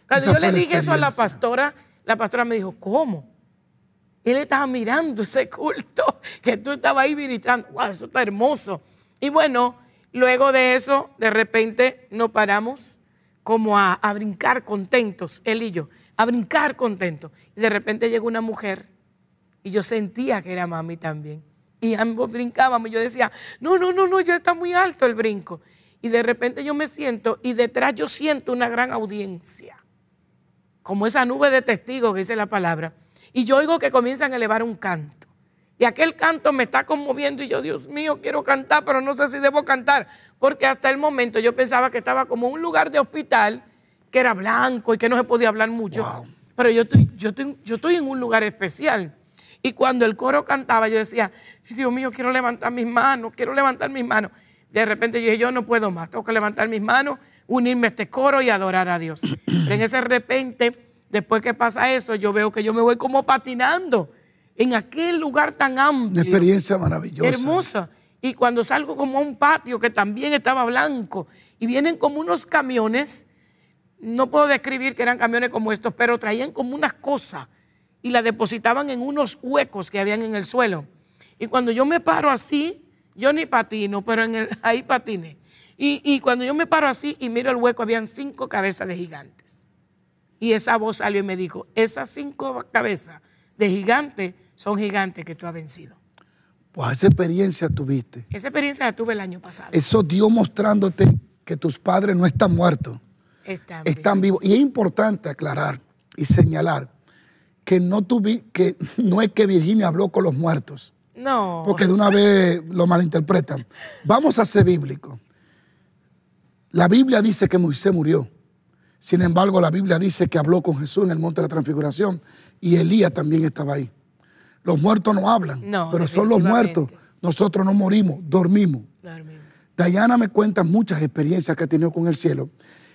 Cuando yo le dije eso a la pastora me dijo, ¿cómo? Él estaba mirando ese culto que tú estabas ahí ministrando. ¡Wow! Eso está hermoso. Y bueno, luego de eso, de repente nos paramos como a brincar contentos, él y yo, a brincar contentos. Y de repente llegó una mujer y yo sentía que era mami también. Y ambos brincábamos y yo decía, no, ya está muy alto el brinco. Y de repente yo me siento y detrás yo siento una gran audiencia. Como esa nube de testigos que dice la palabra. Y yo oigo que comienzan a elevar un canto. Y aquel canto me está conmoviendo y yo, Dios mío, quiero cantar, pero no sé si debo cantar. Porque hasta el momento yo pensaba que estaba como un lugar de hospital que era blanco y que no se podía hablar mucho. Wow. Pero yo estoy en un lugar especial. Y cuando el coro cantaba, yo decía, Dios mío, quiero levantar mis manos, quiero levantar mis manos. De repente yo dije, yo no puedo más, tengo que levantar mis manos, unirme a este coro y adorar a Dios. Pero en ese repente, después que pasa eso, yo veo que yo me voy como patinando en aquel lugar tan amplio. Una experiencia maravillosa. Hermosa. Y cuando salgo como a un patio que también estaba blanco y vienen como unos camiones, no puedo describir que eran camiones como estos, pero traían como unas cosas y las depositaban en unos huecos que habían en el suelo. Y cuando yo me paro así, yo ni patino, pero ahí patiné. Y cuando yo me paro así y miro el hueco, habían 5 cabezas de gigantes. Y esa voz salió y me dijo, esas 5 cabezas de gigantes son gigantes que tú has vencido. Pues esa experiencia tuviste. Esa experiencia la tuve el año pasado. Eso Dios mostrándote que tus padres no están muertos, están vivos. Y es importante aclarar y señalar que no es que Virginia habló con los muertos. No. Porque de una vez lo malinterpretan. Vamos a ser bíblicos. La Biblia dice que Moisés murió. Sin embargo, la Biblia dice que habló con Jesús en el monte de la transfiguración y Elías también estaba ahí. Los muertos no hablan, pero son los muertos. Nosotros no morimos, dormimos. Dayana me cuenta muchas experiencias que ha tenido con el cielo.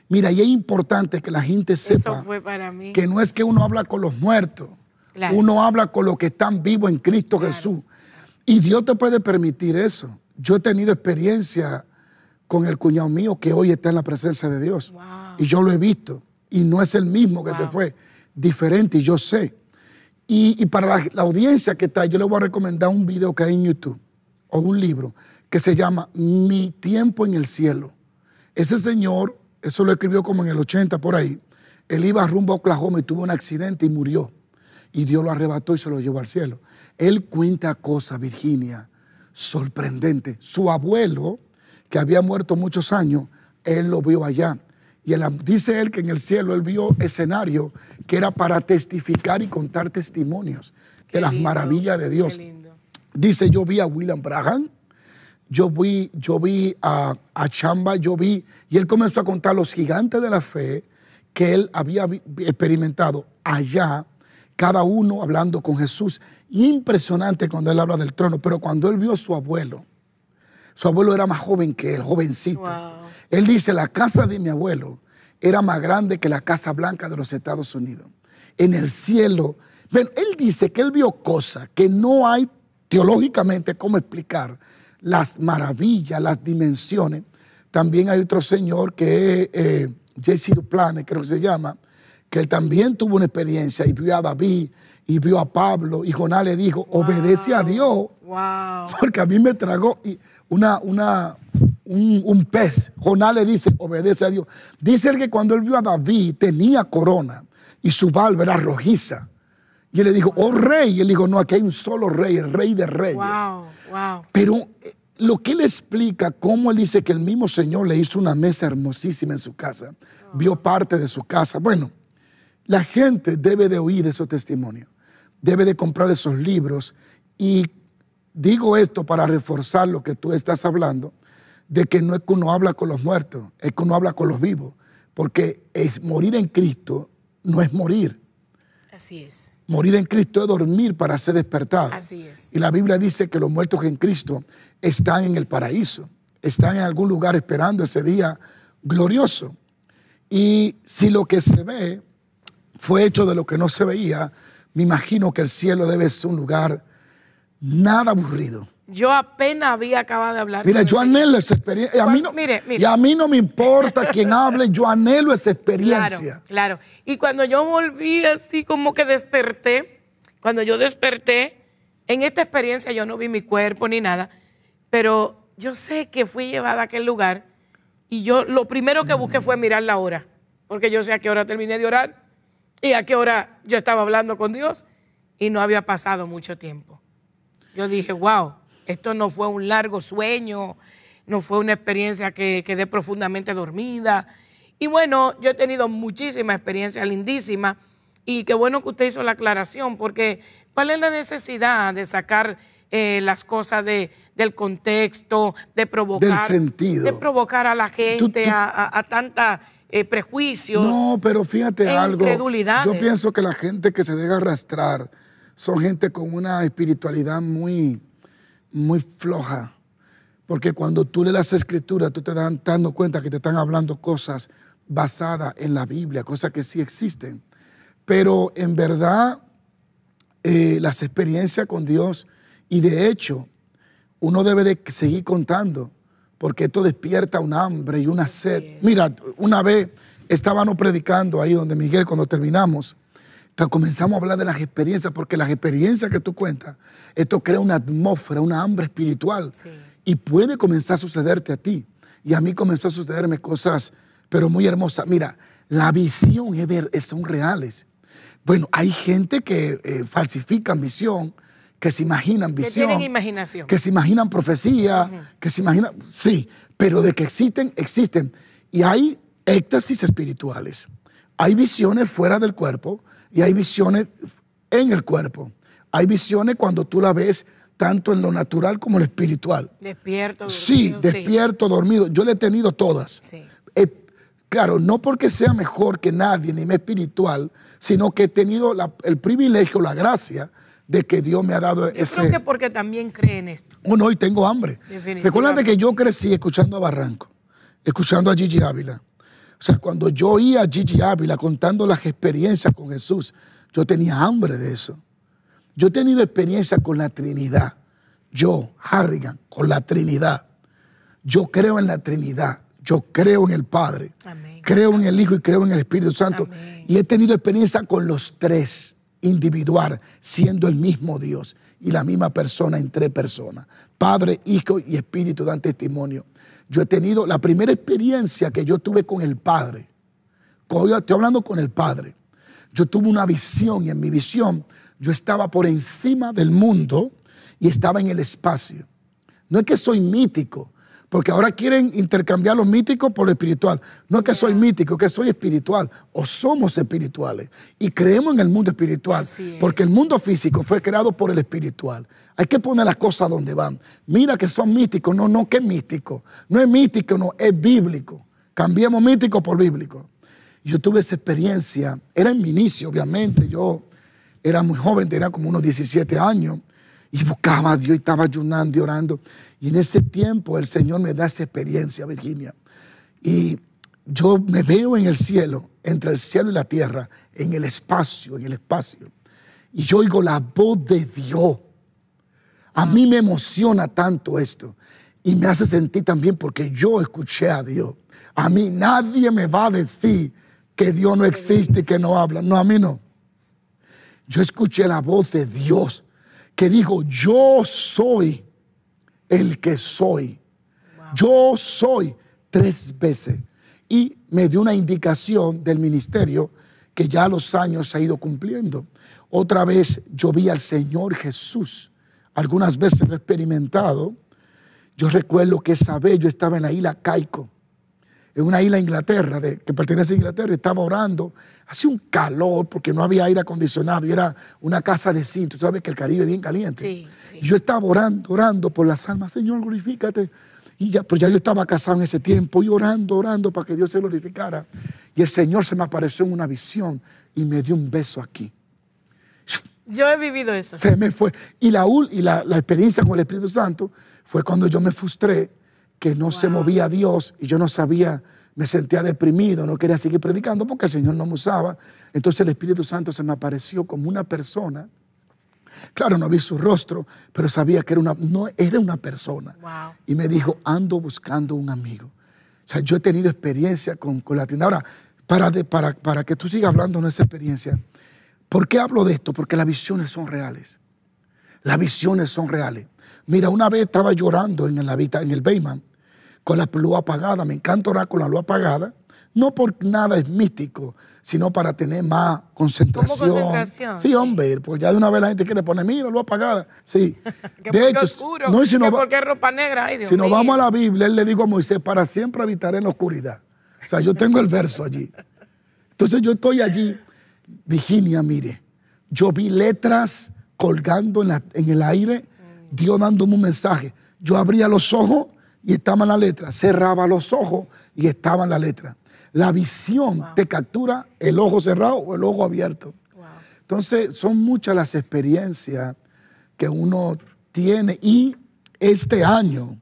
Mira, y es importante que la gente sepa que no es que uno habla con los muertos, uno habla con los que están vivos en Cristo Jesús. Y Dios te puede permitir eso. Yo he tenido experiencia con el cuñado mío que hoy está en la presencia de Dios. Wow. Y yo lo he visto. Y no es el mismo que se fue, diferente, y yo sé. Y para la audiencia que está, yo le voy a recomendar un video que hay en YouTube o un libro que se llama Mi tiempo en el cielo. Ese señor, eso lo escribió como en el 80 por ahí, él iba rumbo a Oklahoma y tuvo un accidente y murió. Y Dios lo arrebató y se lo llevó al cielo. Él cuenta cosas, Virginia, sorprendentes. Su abuelo, que había muerto muchos años, él lo vio allá. Y dice él que en el cielo él vio escenario que era para testificar y contar testimonios de las maravillas de Dios. Dice, yo vi a William Branham, yo vi a Chamba, y él comenzó a contar los gigantes de la fe que él había experimentado allá, cada uno hablando con Jesús. Impresionante cuando él habla del trono, pero cuando él vio a su abuelo era más joven que él, jovencito. Wow. Él dice, la casa de mi abuelo era más grande que la Casa Blanca de los Estados Unidos. En el cielo, bueno, él dice que él vio cosas que no hay teológicamente cómo explicar, las maravillas, las dimensiones. También hay otro señor que es J.C. Duplantis, creo que se llama, que él también tuvo una experiencia y vio a David y vio a Pablo y Jonás le dijo, obedece a Dios, porque a mí me tragó un pez. Jonás le dice, obedece a Dios. Dice él que cuando él vio a David tenía corona y su barba era rojiza. Y él le dijo, oh rey. Y él dijo, no, aquí hay un solo rey, el rey de reyes. Pero lo que él explica, cómo él dice que el mismo Señor le hizo una mesa hermosísima en su casa, vio parte de su casa. Bueno, la gente debe de oír esos testimonios, debe de comprar esos libros. Y digo esto para reforzar lo que tú estás hablando, de que no es que uno habla con los muertos, es que uno habla con los vivos, porque morir en Cristo no es morir. Así es. Morir en Cristo es dormir para ser despertado. Así es. Y la Biblia dice que los muertos en Cristo están en el paraíso, están en algún lugar esperando ese día glorioso. Y si lo que se ve fue hecho de lo que no se veía, me imagino que el cielo debe ser un lugar nada aburrido. Yo apenas había acabado de hablar. Mira, yo anhelo esa experiencia. Y a mí no me importa quién hable, yo anhelo esa experiencia. Claro. Y cuando yo volví así como que desperté, cuando yo desperté, en esta experiencia yo no vi mi cuerpo ni nada, pero yo sé que fui llevada a aquel lugar y yo lo primero que busqué fue mirar la hora, porque yo sé a qué hora terminé de orar y a qué hora yo estaba hablando con Dios y no había pasado mucho tiempo. Yo dije, wow, esto no fue un largo sueño, no fue una experiencia que quedé profundamente dormida. Y bueno, yo he tenido muchísimas experiencias lindísimas y qué bueno que usted hizo la aclaración, porque ¿cuál es la necesidad de sacar las cosas del contexto, de provocar. Del sentido. De provocar a la gente a tanta prejuicios. No, pero fíjate algo. Incredulidades. Yo pienso que la gente que se deja arrastrar son gente con una espiritualidad muy, muy floja. Porque cuando tú lees las escrituras, tú te das dando cuenta que te están hablando cosas basadas en la Biblia, cosas que sí existen. Pero en verdad, las experiencias con Dios, y de hecho, uno debe de seguir contando, porque esto despierta un hambre y una sed. Mira, una vez estábamos predicando ahí donde Miguel, cuando terminamos, comenzamos a hablar de las experiencias, porque las experiencias que tú cuentas, esto crea una atmósfera, una hambre espiritual. Sí. Y puede comenzar a sucederte a ti. Y a mí comenzó a sucederme cosas, pero muy hermosas. Mira, la visión son reales. Bueno, hay gente que falsifican visión, que se imaginan visión. Que tienen imaginación. Que se imaginan profecía, que se imaginan... Sí, pero de que existen, existen. Y hay éxtasis espirituales. Hay visiones fuera del cuerpo y hay visiones en el cuerpo. Hay visiones cuando tú la ves tanto en lo natural como en lo espiritual. Despierto, dormido. Sí, despierto, dormido. Yo le he tenido todas. Sí. Claro, no porque sea mejor que nadie, ni más espiritual, sino que he tenido el privilegio, la gracia de que Dios me ha dado ese... Yo creo que porque también cree en esto. No, y tengo hambre. Recuerda que yo crecí escuchando a Barranco, escuchando a Gigi Ávila. O sea, cuando yo oía a Gigi Ávila contando las experiencias con Jesús, yo tenía hambre de eso. Yo he tenido experiencia con la Trinidad. Yo, Harrigan, con la Trinidad. Yo creo en la Trinidad. Yo creo en el Padre. Amén. Creo en el Hijo y creo en el Espíritu Santo. Amén. Y he tenido experiencia con los tres, individual, siendo el mismo Dios y la misma persona en tres personas. Padre, Hijo y Espíritu dan testimonio. Yo he tenido la primera experiencia que yo tuve con el Padre. Estoy hablando con el Padre. Yo tuve una visión y en mi visión yo estaba por encima del mundo y estaba en el espacio. No es que soy mítico, porque ahora quieren intercambiar lo mítico por lo espiritual. No es que soy mítico, es que soy espiritual o somos espirituales y creemos en el mundo espiritual, porque el mundo físico fue creado por el espiritual. Hay que poner las cosas donde van. Mira que son místicos, no, que es místico. No es místico, no, es bíblico. Cambiemos místico por bíblico. Yo tuve esa experiencia, era en mi inicio, obviamente, yo era muy joven, tenía como unos 17 años y buscaba a Dios y estaba ayunando y orando. Y en ese tiempo el Señor me da esa experiencia, Virginia. Y yo me veo en el cielo, entre el cielo y la tierra, en el espacio. Y yo oigo la voz de Dios. A mí me emociona tanto esto. Y me hace sentir también porque yo escuché a Dios. A mí nadie me va a decir que Dios no existe y que no habla. No, a mí no. Yo escuché la voz de Dios que dijo, yo soy el que soy. Wow. Yo soy 3 veces. Y me dio una indicación del ministerio que ya a los años se ha ido cumpliendo. Otra vez yo vi al Señor Jesús. Algunas veces lo he experimentado. Yo recuerdo que esa vez yo estaba en la isla Caico, en una isla de Inglaterra, que pertenece a Inglaterra, y estaba orando. Hacía un calor porque no había aire acondicionado y era una casa de zinc. Tú sabes que el Caribe es bien caliente. Sí, sí. Y yo estaba orando por las almas. Señor, glorifícate. Y ya, pero ya yo estaba casado en ese tiempo y orando para que Dios se glorificara. Y el Señor se me apareció en una visión y me dio un beso aquí. Yo he vivido eso. Se me fue. Y la experiencia con el Espíritu Santo fue cuando yo me frustré, que no se movía Dios y yo no sabía, me sentía deprimido, no quería seguir predicando porque el Señor no me usaba. Entonces el Espíritu Santo se me apareció como una persona. Claro, no vi su rostro, pero sabía que era una persona. Wow. Y me dijo, ando buscando un amigo. O sea, yo he tenido experiencia con la tienda. Ahora, para que tú sigas hablando de esa experiencia, ¿por qué hablo de esto? Porque las visiones son reales. Las visiones son reales. Mira, una vez estaba llorando en el Bayman con la luz apagada. Me encanta orar con la luz apagada. No por nada es místico, sino para tener más concentración. ¿Cómo concentración? Sí, hombre, porque ya de una vez la gente quiere poner, mira, luz apagada. Sí. De hecho, oscuro, no, si no porque ropa negra. Ay, Dios si nos mío. vamos a la Biblia, él le dijo a Moisés, para siempre habitaré en la oscuridad. O sea, yo tengo el verso allí. Entonces yo estoy allí. Virginia, mire, yo vi letras colgando en el aire. Dios dándome un mensaje. Yo abría los ojos y estaba en la letra. Cerraba los ojos y estaba en la letra. La visión te captura el ojo cerrado o el ojo abierto. Entonces, son muchas las experiencias que uno tiene. Y este año,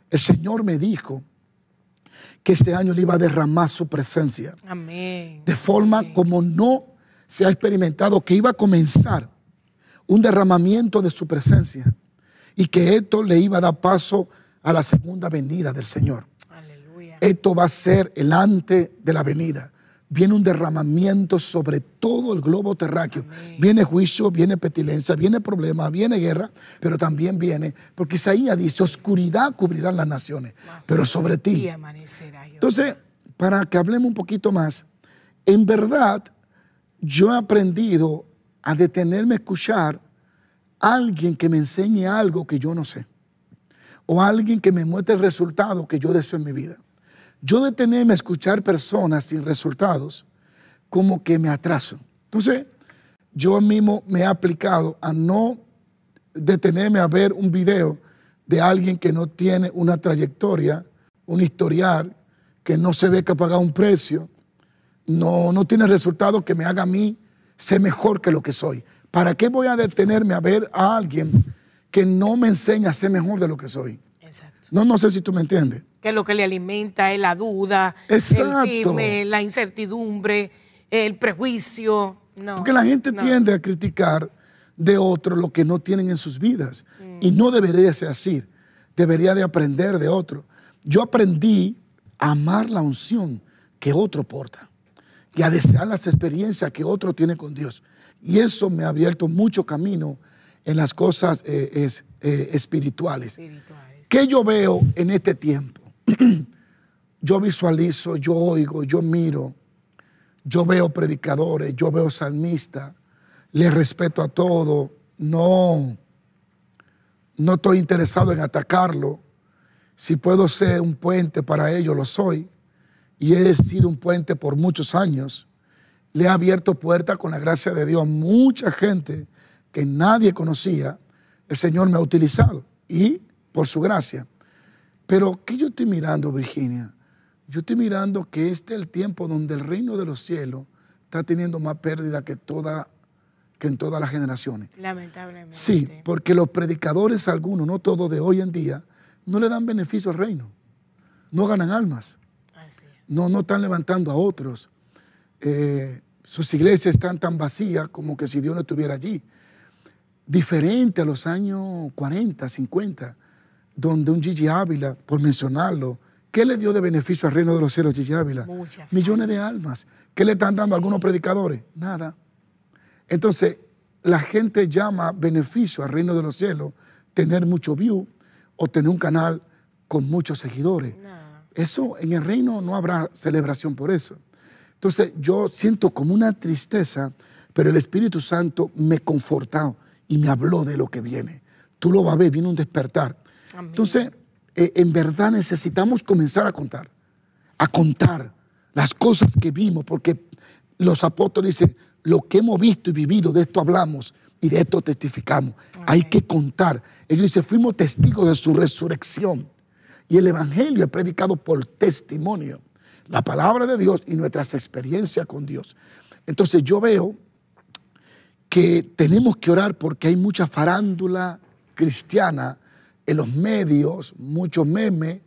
el Señor me dijo que este año le iba a derramar su presencia. Amén. De forma como no se ha experimentado, que iba a comenzar un derramamiento de su presencia y que esto le iba a dar paso a la segunda venida del Señor. Aleluya. Esto va a ser el antes de la venida. Viene un derramamiento sobre todo el globo terráqueo. Amén. Viene juicio, viene pestilencia, viene problema, viene guerra, pero también viene, porque Isaías dice, oscuridad cubrirá las naciones, pero sobre ti. Entonces, para que hablemos un poquito más, en verdad, yo he aprendido a detenerme a escuchar a alguien que me enseñe algo que yo no sé, o alguien que me muestre el resultado que yo deseo en mi vida. Yo detenerme a escuchar personas sin resultados, como que me atraso. Entonces, yo mismo me he aplicado a no detenerme a ver un video de alguien que no tiene una trayectoria, un historial, que no se ve que ha pagado un precio, no tiene resultados que me haga a mí ser mejor que lo que soy. ¿Para qué voy a detenerme a ver a alguien que no me enseña a ser mejor de lo que soy? Exacto. No sé si tú me entiendes. Que lo que le alimenta es la duda, exacto, el chisme, la incertidumbre, el prejuicio. No, porque la gente tiende a criticar de otros lo que no tienen en sus vidas. Y no debería ser así. Debería de aprender de otro. Yo aprendí a amar la unción que otro porta y a desear las experiencias que otro tiene con Dios. Y eso me ha abierto mucho camino en las cosas espirituales. ¿Qué yo veo en este tiempo? Yo visualizo, yo oigo, yo miro, yo veo predicadores, yo veo salmistas, les respeto a todos, no estoy interesado en atacarlo. Si puedo ser un puente para ellos, lo soy. Y he sido un puente por muchos años. Le he abierto puertas con la gracia de Dios a mucha gente que nadie conocía. El Señor me ha utilizado y por su gracia. Pero, ¿qué yo estoy mirando, Virginia? Yo estoy mirando que este es el tiempo donde el reino de los cielos está teniendo más pérdida que en todas las generaciones. Lamentablemente. Sí, porque los predicadores, algunos, no todos de hoy en día, no le dan beneficio al reino. No ganan almas. Así es. No están levantando a otros. Sus iglesias están tan vacías como que si Dios no estuviera allí. Diferente a los años 40, 50, donde un Gigi Ávila, por mencionarlo, ¿qué le dio de beneficio al reino de los cielos Gigi Ávila? Muchas millones de almas. ¿Qué le están dando a algunos predicadores? Nada. Entonces, la gente llama beneficio al reino de los cielos tener mucho view o tener un canal con muchos seguidores. No. Eso, en el reino no habrá celebración por eso. Entonces, yo siento como una tristeza, pero el Espíritu Santo me confortó y me habló de lo que viene. Tú lo vas a ver, viene un despertar. Amén. Entonces, en verdad necesitamos comenzar a contar las cosas que vimos, porque los apóstoles dicen, lo que hemos visto y vivido, de esto hablamos y de esto testificamos. Amén. Hay que contar. Ellos dicen, fuimos testigos de su resurrección. Y el evangelio es predicado por testimonio. La palabra de Dios y nuestras experiencias con Dios. Entonces yo veo que tenemos que orar porque hay mucha farándula cristiana en los medios, muchos memes.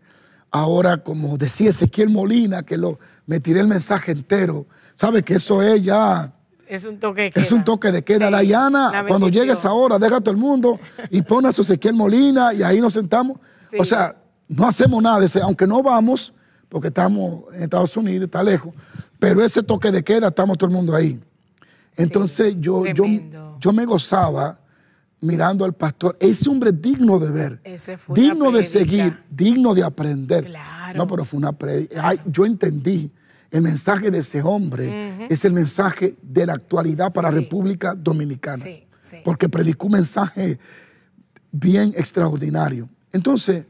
Ahora, como decía Ezequiel Molina, que me tiré el mensaje entero. ¿Sabe que eso es ya? Es un toque de queda. Es un toque de queda. Sí, Dayana, cuando llegue esa hora, deja a todo el mundo y pone a su Ezequiel Molina y ahí nos sentamos. Sí. O sea, no hacemos nada, aunque no vamos, porque estamos en Estados Unidos, está lejos, pero ese toque de queda, estamos todo el mundo ahí. Entonces sí, yo me gozaba mirando al pastor. Ese hombre digno de ver, digno de seguir, digno de aprender. Claro. No, pero fue una predica. Yo entendí el mensaje de ese hombre, es el mensaje de la actualidad para República Dominicana. Porque predicó un mensaje bien extraordinario. Entonces,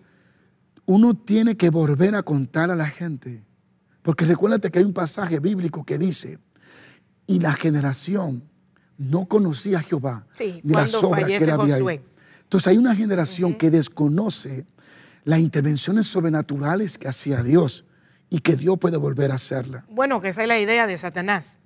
uno tiene que volver a contar a la gente. Porque recuérdate que hay un pasaje bíblico que dice, y la generación no conocía a Jehová, ni las obras que él había hecho. Entonces hay una generación que desconoce las intervenciones sobrenaturales que hacía Dios y que Dios puede volver a hacerla. Bueno, que esa es la idea de Satanás,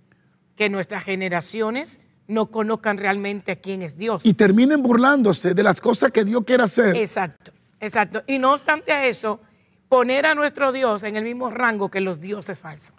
que nuestras generaciones no conozcan realmente quién es Dios. Y terminen burlándose de las cosas que Dios quiere hacer. Exacto, exacto. Y no obstante a eso, poner a nuestro Dios en el mismo rango que los dioses falsos.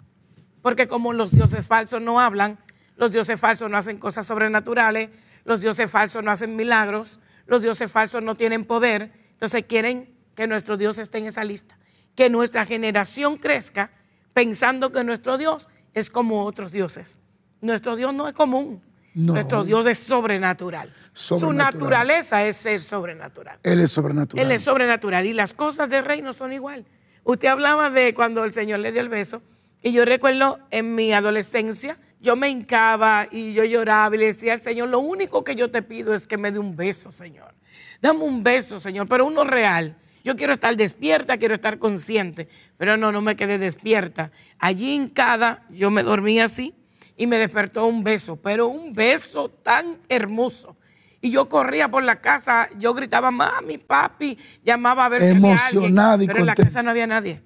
Porque como los dioses falsos no hablan, los dioses falsos no hacen cosas sobrenaturales, los dioses falsos no hacen milagros, los dioses falsos no tienen poder, entonces quieren que nuestro Dios esté en esa lista. Que nuestra generación crezca pensando que nuestro Dios es como otros dioses. Nuestro Dios no es común. No. Nuestro Dios es sobrenatural. Su naturaleza es ser sobrenatural. Él es sobrenatural. Él es sobrenatural. Y las cosas del reino son igual. Usted hablaba de cuando el Señor le dio el beso. Y yo recuerdo en mi adolescencia, yo me hincaba y yo lloraba y le decía al Señor, lo único que yo te pido es que me dé un beso, Señor. Dame un beso, Señor, pero uno real. Yo quiero estar despierta, quiero estar consciente. Pero no me quedé despierta. Allí hincada, yo me dormí así y me despertó un beso, pero un beso tan hermoso. Y yo corría por la casa, yo gritaba, mami, papi, llamaba a ver si había alguien, pero en la casa no había nadie.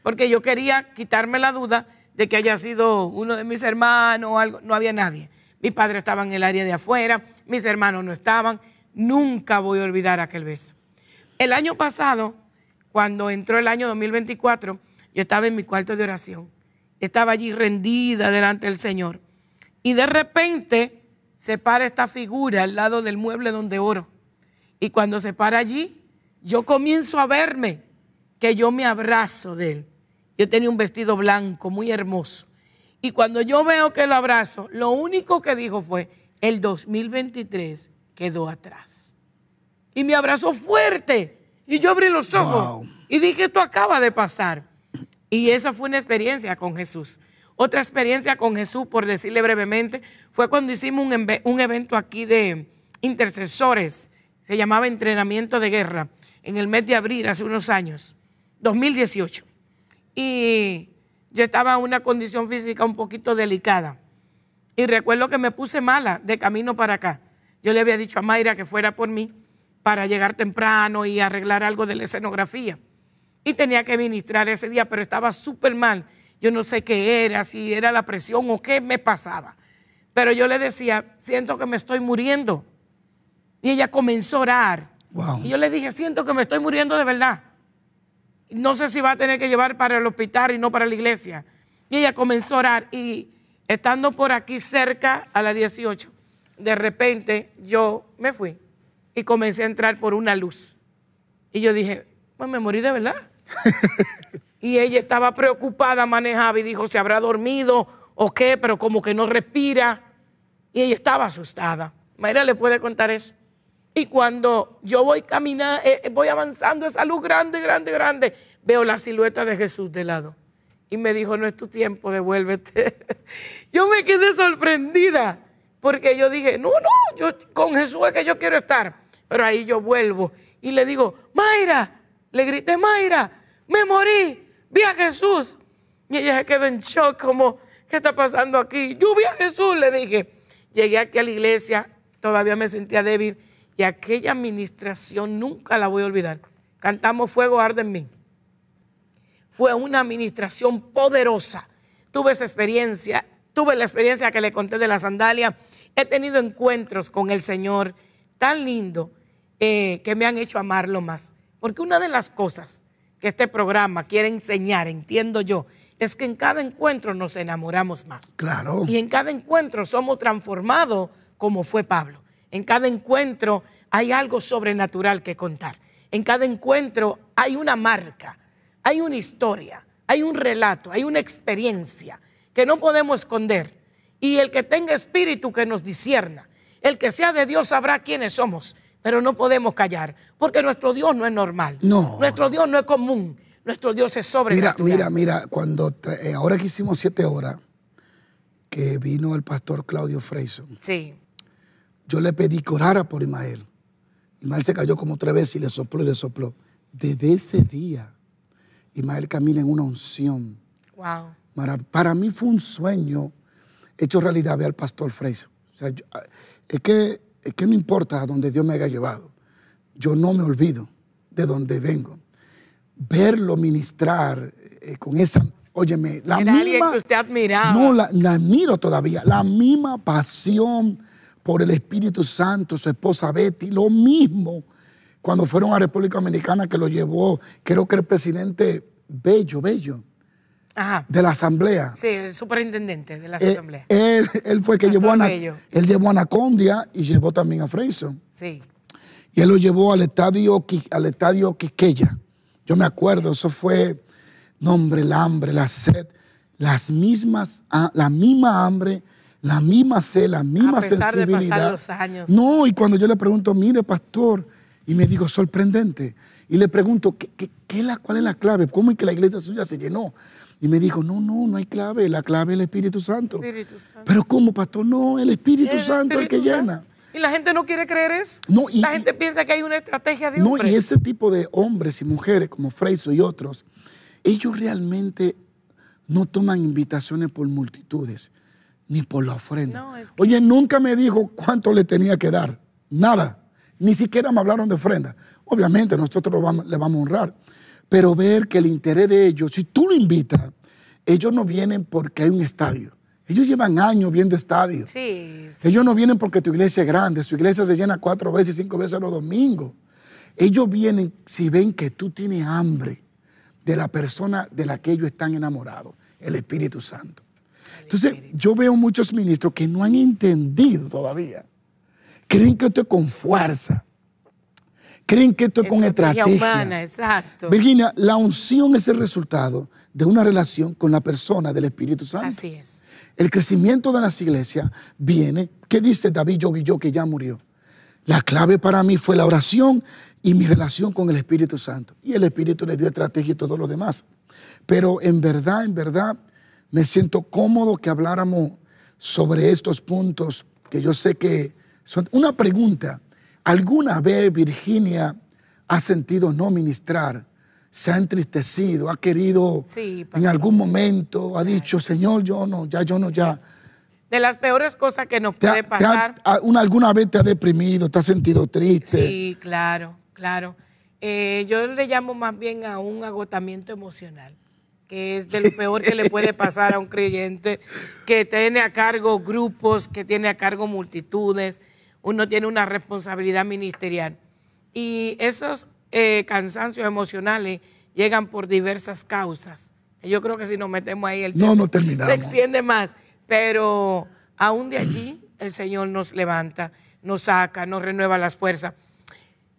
Porque yo quería quitarme la duda de que haya sido uno de mis hermanos o algo. No había nadie. Mi padre estaba en el área de afuera, mis hermanos no estaban. Nunca voy a olvidar aquel beso. El año pasado, cuando entró el año 2024, yo estaba en mi cuarto de oración. Estaba allí rendida delante del Señor. Y de repente se para esta figura al lado del mueble donde oro. Y cuando se para allí, yo comienzo a verme, que yo me abrazo de él. Yo tenía un vestido blanco muy hermoso. Y cuando yo veo que lo abrazo, lo único que dijo fue, el 2023 quedó atrás. Y me abrazó fuerte. Y yo abrí los ojos y dije, esto acaba de pasar. Y esa fue una experiencia con Jesús. Otra experiencia con Jesús, por decirle brevemente, fue cuando hicimos un evento aquí de intercesores. Se llamaba Entrenamiento de Guerra, en el mes de abril, hace unos años, 2018. Y yo estaba en una condición física un poquito delicada. Y recuerdo que me puse mala de camino para acá. Yo le había dicho a Mayra que fuera por mí para llegar temprano y arreglar algo de la escenografía. Y tenía que ministrar ese día, pero estaba súper mal. Yo no sé qué era, si era la presión o qué me pasaba. Pero yo le decía, siento que me estoy muriendo. Y ella comenzó a orar. Y yo le dije, siento que me estoy muriendo de verdad. No sé si va a tener que llevar para el hospital y no para la iglesia. Y ella comenzó a orar. Y estando por aquí cerca a las 18, de repente yo me fui y comencé a entrar por una luz. Y yo dije, pues me morí de verdad. Y ella estaba preocupada, manejaba y dijo, ¿se habrá dormido o qué? Pero como que no respira. Y ella estaba asustada. Mayra le puede contar eso. Y cuando yo voy caminando, voy avanzando, esa luz grande, grande, grande, veo la silueta de Jesús de lado. Y me dijo, no es tu tiempo, devuélvete. Yo me quedé sorprendida, porque yo dije, no, yo con Jesús es que yo quiero estar. Pero ahí yo vuelvo y le digo, Mayra, le grité, Mayra, me morí, vi a Jesús. Y ella se quedó en shock, como, ¿qué está pasando aquí? Yo vi a Jesús, le dije. Llegué aquí a la iglesia, todavía me sentía débil. Y aquella administración nunca la voy a olvidar. Cantamos Fuego arde en mí. Fue una administración poderosa. Tuve esa experiencia, tuve la experiencia que le conté de la sandalia. He tenido encuentros con el Señor tan lindo que me han hecho amarlo más. Porque una de las cosas que este programa quiere enseñar, entiendo yo, es que en cada encuentro nos enamoramos más. Claro. Y en cada encuentro somos transformados como fue Pablo. En cada encuentro hay algo sobrenatural que contar. En cada encuentro hay una marca, hay una historia, hay un relato, hay una experiencia que no podemos esconder. Y el que tenga espíritu que nos discierna, el que sea de Dios sabrá quiénes somos, pero no podemos callar, porque nuestro Dios no es normal. No. Nuestro Dios no es común, nuestro Dios es sobrenatural. Mira, cuando ahora que hicimos 7 horas, que vino el pastor Claudio Freyson. Sí. Yo le pedí que orara por Ismael. Ismael se cayó como 3 veces y le sopló y le sopló. Desde ese día, Ismael camina en una unción. Wow. Para mí fue un sueño hecho realidad ver al pastor Freyson. O sea, es que no importa a dónde Dios me haya llevado. yo no me olvido de donde vengo. Verlo ministrar con esa, óyeme, la Era alguien misma, que usted admiraba. no, la admiro todavía, la misma pasión por el Espíritu Santo, su esposa Betty, lo mismo cuando fueron a República Dominicana, que lo llevó, creo que el presidente Bello, Ajá. de la Asamblea. Sí, el superintendente de la Asamblea. Él fue el que llevó Bello. él llevó a Anacondia y llevó también a Freyson. Sí. Y él lo llevó al estadio Quisqueya. Yo me acuerdo, eso fue, no, hombre, el hambre, la sed, la misma hambre, la misma sed, la misma sensibilidad. A pesar de pasar los años. No, y cuando yo le pregunto, mire, pastor, y me digo, sorprendente. Y le pregunto, ¿cuál es la clave? ¿Cómo es que la iglesia suya se llenó? Y me dijo, no hay clave, la clave es el Espíritu Santo. Espíritu Santo. Pero ¿cómo, pastor? No, el Espíritu Santo es el que llena. Y la gente no quiere creer eso. No, la gente piensa que hay una estrategia de hombre. No, y ese tipo de hombres y mujeres como Freyson y otros, ellos realmente no toman invitaciones por multitudes, ni por la ofrenda. No, es que... Oye, nunca me dijo cuánto le tenía que dar. Nada. Ni siquiera me hablaron de ofrenda. Obviamente nosotros le vamos a honrar. Pero ver que el interés de ellos, si tú lo invitas, ellos no vienen porque hay un estadio. Ellos llevan años viendo estadios. Sí. Ellos no vienen porque tu iglesia es grande. Su iglesia se llena 4 veces, 5 veces los domingos. Ellos vienen si ven que tú tienes hambre de la persona de la que ellos están enamorados, el Espíritu Santo. Entonces, yo veo muchos ministros que no han entendido todavía. Creen que esto es con fuerza. Creen que esto es con estrategia humana, exacto. Virginia, la unción es el resultado de una relación con la persona del Espíritu Santo. Así es. El crecimiento de las iglesias viene, ¿qué dice David Yoguilló que ya murió? La clave para mí fue la oración y mi relación con el Espíritu Santo. Y el Espíritu le dio estrategia y todo lo demás. Pero en verdad, me siento cómodo que habláramos sobre estos puntos que yo sé que son una pregunta. ¿Alguna vez Virginia ha sentido no ministrar? ¿Se ha entristecido? ¿Ha querido en algún momento? ¿Ha dicho, Señor, yo no? De las peores cosas que nos puede pasar. ¿Alguna vez te ha deprimido? ¿Te has sentido triste? Sí, claro. Yo le llamo más bien a un agotamiento emocional, que es de lo peor que le puede pasar a un creyente que tiene a cargo grupos, que tiene a cargo multitudes. Uno tiene una responsabilidad ministerial. Y esos cansancios emocionales llegan por diversas causas. Yo creo que si nos metemos ahí, el tema se extiende más. Pero aún de allí, el Señor nos levanta, nos saca, nos renueva las fuerzas.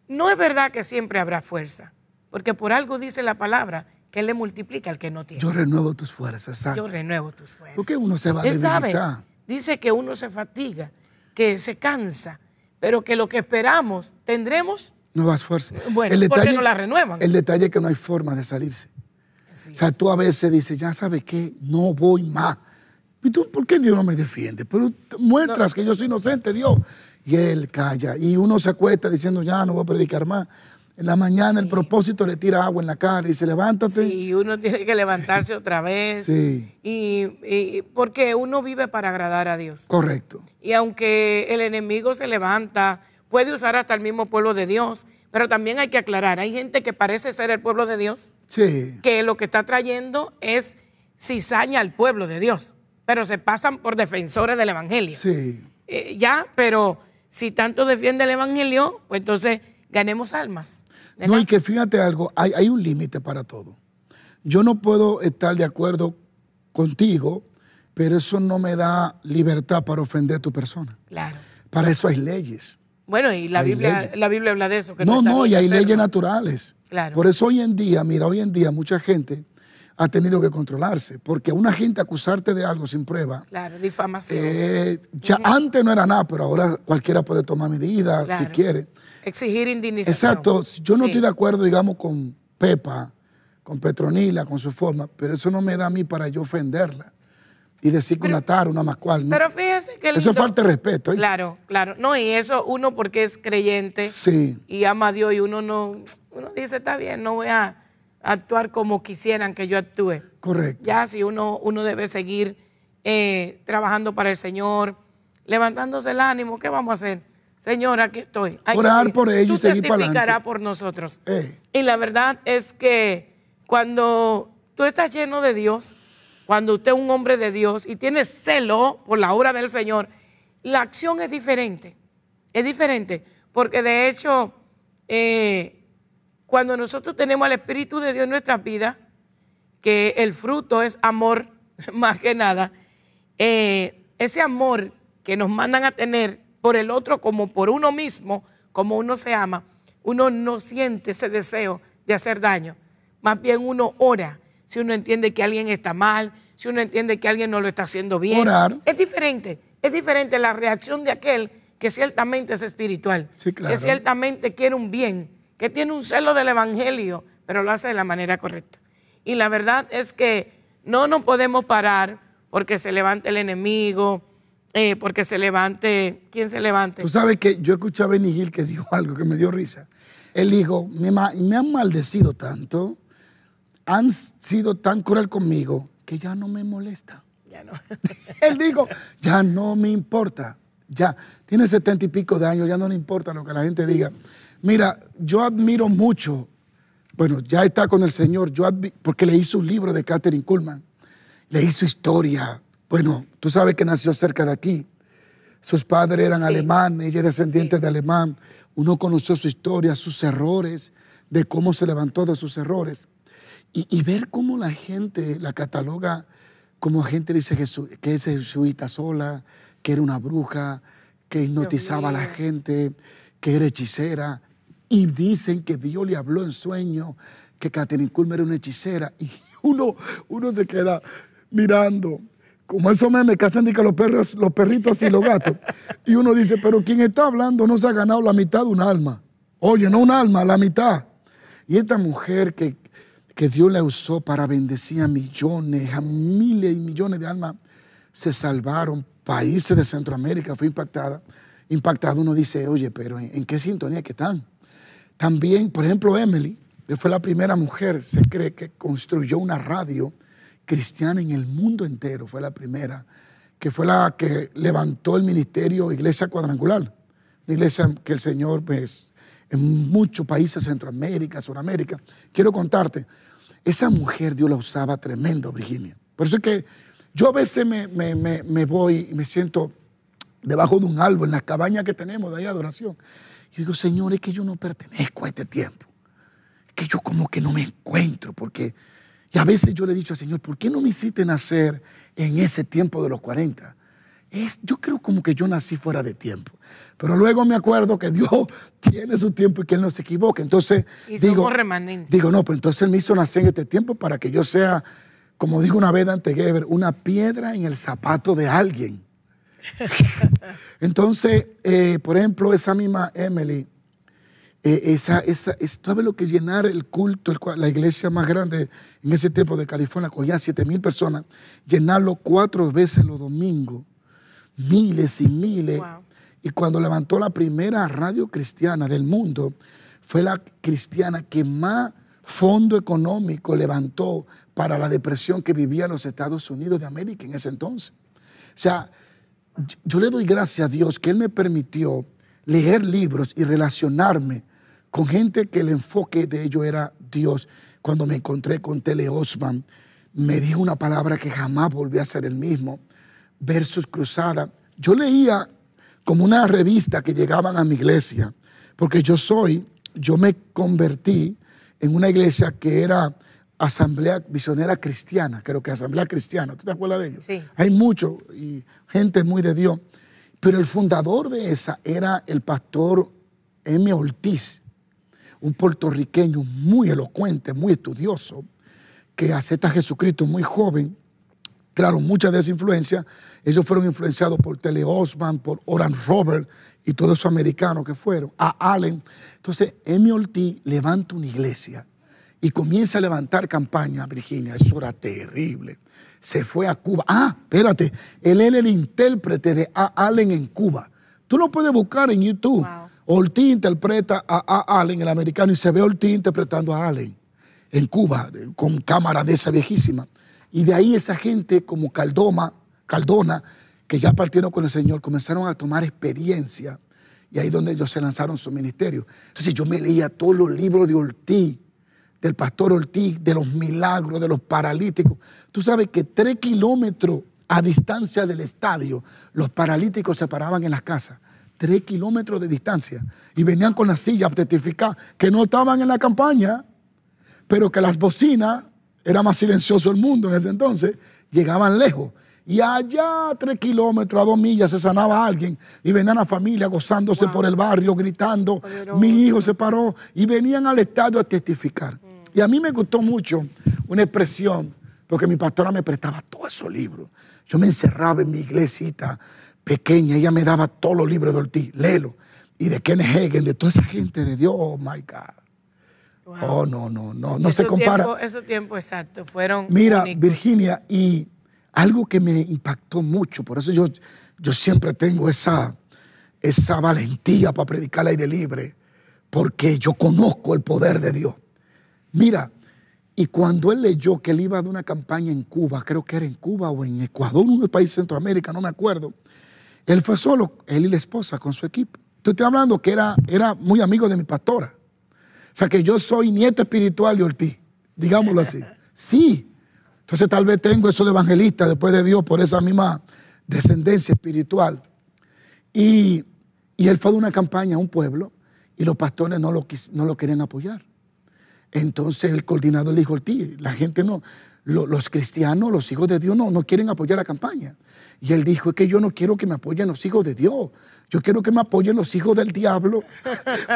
No es verdad que siempre habrá fuerza, porque por algo dice la palabra que Él le multiplica al que no tiene. Yo renuevo tus fuerzas, ¿sabes? Yo renuevo tus fuerzas. ¿Por qué uno se va a debilitar? Él sabe, dice que uno se fatiga, que se cansa, pero que lo que esperamos tendremos nuevas fuerzas. Bueno, porque no la renuevan. El detalle es que no hay forma de salirse. Así o sea, tú a veces dices, ya sabes qué, no voy más. ¿Y tú por qué Dios no me defiende? Pero muestras que yo soy inocente, Dios. Y Él calla. Y uno se acuesta diciendo, ya no voy a predicar más. En la mañana el propósito le tira agua en la cara y dice, levántate. Sí, uno tiene que levantarse otra vez. Sí. Y porque uno vive para agradar a Dios. Correcto. Y aunque el enemigo se levanta, puede usar hasta el mismo pueblo de Dios, pero también hay que aclarar, hay gente que parece ser el pueblo de Dios, que lo que está trayendo es cizaña al pueblo de Dios, pero se pasan por defensores del evangelio. Sí. Pero si tanto defiende el evangelio, pues entonces ganemos almas. ¿Verdad? No, y que fíjate algo, hay un límite para todo. Yo no puedo estar de acuerdo contigo, pero eso no me da libertad para ofender tu persona. Claro. Para eso hay leyes. Bueno, y la Biblia habla de eso. Que no, y hay leyes naturales. Claro. Por eso hoy en día mucha gente ha tenido que controlarse, porque una gente acusarte de algo sin prueba. Claro, difamación. Antes no era nada, pero ahora cualquiera puede tomar medidas si quiere. Exigir indemnización. Exacto. Yo no estoy de acuerdo, digamos, con Pepa, con Petronila, con su forma, pero eso no me da a mí para yo ofenderla y decir que una tara, una más cual. ¿no? Pero fíjese que eso es falta de respeto. Claro. No, y eso uno porque es creyente y ama a Dios y uno dice, está bien, no voy a actuar como quisieran que yo actúe. Correcto. Ya si uno debe seguir trabajando para el Señor, levantándose el ánimo, ¿qué vamos a hacer? Señor, aquí estoy. Orar por ellos y seguir para adelante. Tú testificarás por nosotros. Y la verdad es que cuando tú estás lleno de Dios, cuando usted es un hombre de Dios y tiene celo por la obra del Señor, la acción es diferente. Es diferente. Porque de hecho, cuando nosotros tenemos al Espíritu de Dios en nuestras vidas, que el fruto es amor, más que nada, ese amor que nos mandan a tener por el otro como por uno mismo, como uno se ama, uno no siente ese deseo de hacer daño. Más bien uno ora. Si uno entiende que alguien está mal, si uno entiende que alguien no lo está haciendo bien. Orar. Es diferente la reacción de aquel que ciertamente es espiritual, sí, claro, que ciertamente quiere un bien, que tiene un celo del evangelio, pero lo hace de la manera correcta. Y la verdad es que no nos podemos parar porque se levante el enemigo, porque se levante, ¿quién se levante? Tú sabes que yo escuché a Benny Hill que dijo algo que me dio risa. Él dijo, me han maldecido tanto, han sido tan cruel conmigo, que ya no me molesta. Ya no. Él dijo, ya no me importa. Ya, tiene 70 y pico de años, ya no le importa lo que la gente diga. Mira, yo admiro mucho, bueno, ya está con el Señor, porque leí su libro de Kathryn Kuhlman, leí su historia. Bueno, tú sabes que nació cerca de aquí. Sus padres eran alemanes, ella es descendiente de alemán. Uno conoció su historia, sus errores, de cómo se levantó de sus errores. Y ver cómo la gente la cataloga como gente dice que es jesuita sola, que era una bruja, que hipnotizaba a la gente, que era hechicera. Y dicen que Dios le habló en sueño, que Kathryn Kuhlman era una hechicera. Y uno se queda mirando. Como esos memes que hacen de que los perritos y los gatos. Y uno dice, pero quien está hablando no se ha ganado la mitad de un alma. Oye, no un alma, la mitad. Y esta mujer que Dios la usó para bendecir a millones, a miles y millones de almas, se salvaron. Países de Centroamérica fue impactada. Uno dice, oye, pero ¿en qué sintonía que están? También, por ejemplo, Emily, que fue la primera mujer, se cree que construyó una radio cristiana en el mundo entero, fue la primera, que fue la que levantó el ministerio Iglesia Cuadrangular, una iglesia que el Señor, pues, en muchos países, Centroamérica, Sudamérica. Quiero contarte, esa mujer Dios la usaba tremendo, Virginia. Por eso es que yo a veces me voy y me siento debajo de un árbol, en las cabañas que tenemos de ahí de adoración. Y digo, Señor, es que yo no pertenezco a este tiempo. Es que yo como que no me encuentro, porque... Y a veces yo le he dicho al Señor, ¿por qué no me hiciste nacer en ese tiempo de los 40? Yo creo como que yo nací fuera de tiempo. Pero luego me acuerdo que Dios tiene su tiempo y que Él no se equivoca. Entonces somos remanentes. Digo, no, pues entonces Él me hizo nacer en este tiempo para que yo sea, como dijo una vez Dante Gebel, una piedra en el zapato de alguien. Entonces, por ejemplo, esa misma Emily, ¿sabes lo que llenar el culto, la iglesia más grande en ese tiempo de California, cogía 7,000 personas, llenarlo 4 veces los domingos, miles y miles? Wow. Y cuando levantó la primera radio cristiana del mundo, fue la cristiana que más fondo económico levantó para la depresión que vivía los Estados Unidos de América en ese entonces. O sea, yo le doy gracias a Dios que Él me permitió leer libros y relacionarme con gente que el enfoque de ellos era Dios. Cuando me encontré con Tele Osman, me dijo una palabra que jamás volví a ser el mismo. Versus Cruzada. Yo leía como una revista que llegaban a mi iglesia, porque yo me convertí en una iglesia que era Asamblea Misionera Cristiana, creo que Asamblea Cristiana. ¿Tú te acuerdas de ellos? Sí. Hay mucho y gente muy de Dios. Pero el fundador de esa era el pastor M. Ortiz, un puertorriqueño muy elocuente, muy estudioso, que acepta a Jesucristo muy joven. Claro, mucha de esa influencia, ellos fueron influenciados por Tele Osman, por Oral Roberts y todos esos americanos que fueron, a Allen. Entonces, M. Ortiz levanta una iglesia y comienza a levantar campaña, Virginia. Eso era terrible. Se fue a Cuba. Espérate, él era el intérprete de A. Allen en Cuba. Tú lo puedes buscar en YouTube. Wow. Ortiz interpreta a Allen, el americano, y se ve a Ortiz interpretando a Allen en Cuba, con cámara de esa viejísima. Y de ahí esa gente como Cardona, que ya partieron con el Señor, comenzaron a tomar experiencia Y ahí es donde ellos se lanzaron su ministerio. Entonces yo me leía todos los libros de Ortiz, del pastor Ortiz, de los milagros, de los paralíticos. Tú sabes que 3 kilómetros a distancia del estadio, los paralíticos se paraban en las casas. 3 kilómetros de distancia. Y venían con las sillas a testificar que no estaban en la campaña, pero que las bocinas, era más silencioso el mundo en ese entonces, llegaban lejos. Y allá a 3 kilómetros, a 2 millas, se sanaba alguien. Y venían la familia gozándose por el barrio, gritando. Poderoso. Mi hijo se paró. Y venían al estadio a testificar. Y a mí me gustó mucho una expresión, porque mi pastora me prestaba todos esos libros. Yo me encerraba en mi iglesita pequeña. Ella me daba todos los libros de Ortiz. Léelo. Y de Kenneth Hagin, de toda esa gente de Dios. Oh, my God. Wow. Oh, no se compara. Esos tiempos exactos fueron Mira, únicos. Virginia, y algo que me impactó mucho, por eso yo siempre tengo esa valentía para predicar al aire libre, porque yo conozco el poder de Dios. Mira, y cuando él leyó que él iba a dar una campaña en Cuba, creo que era en Cuba o en Ecuador, uno de los países de Centroamérica, no me acuerdo, él fue solo, él y la esposa con su equipo. Estoy hablando que era muy amigo de mi pastora. O sea que yo soy nieto espiritual de Ortiz, digámoslo así. Sí. Entonces tal vez tengo eso de evangelista después de Dios por esa misma descendencia espiritual. Y él fue a una campaña a un pueblo y los pastores no lo querían apoyar. Entonces el coordinador le dijo, Ortiz, la gente no, los cristianos, los hijos de Dios no quieren apoyar la campaña. Y él dijo, es que yo no quiero que me apoyen los hijos de Dios. Yo quiero que me apoyen los hijos del diablo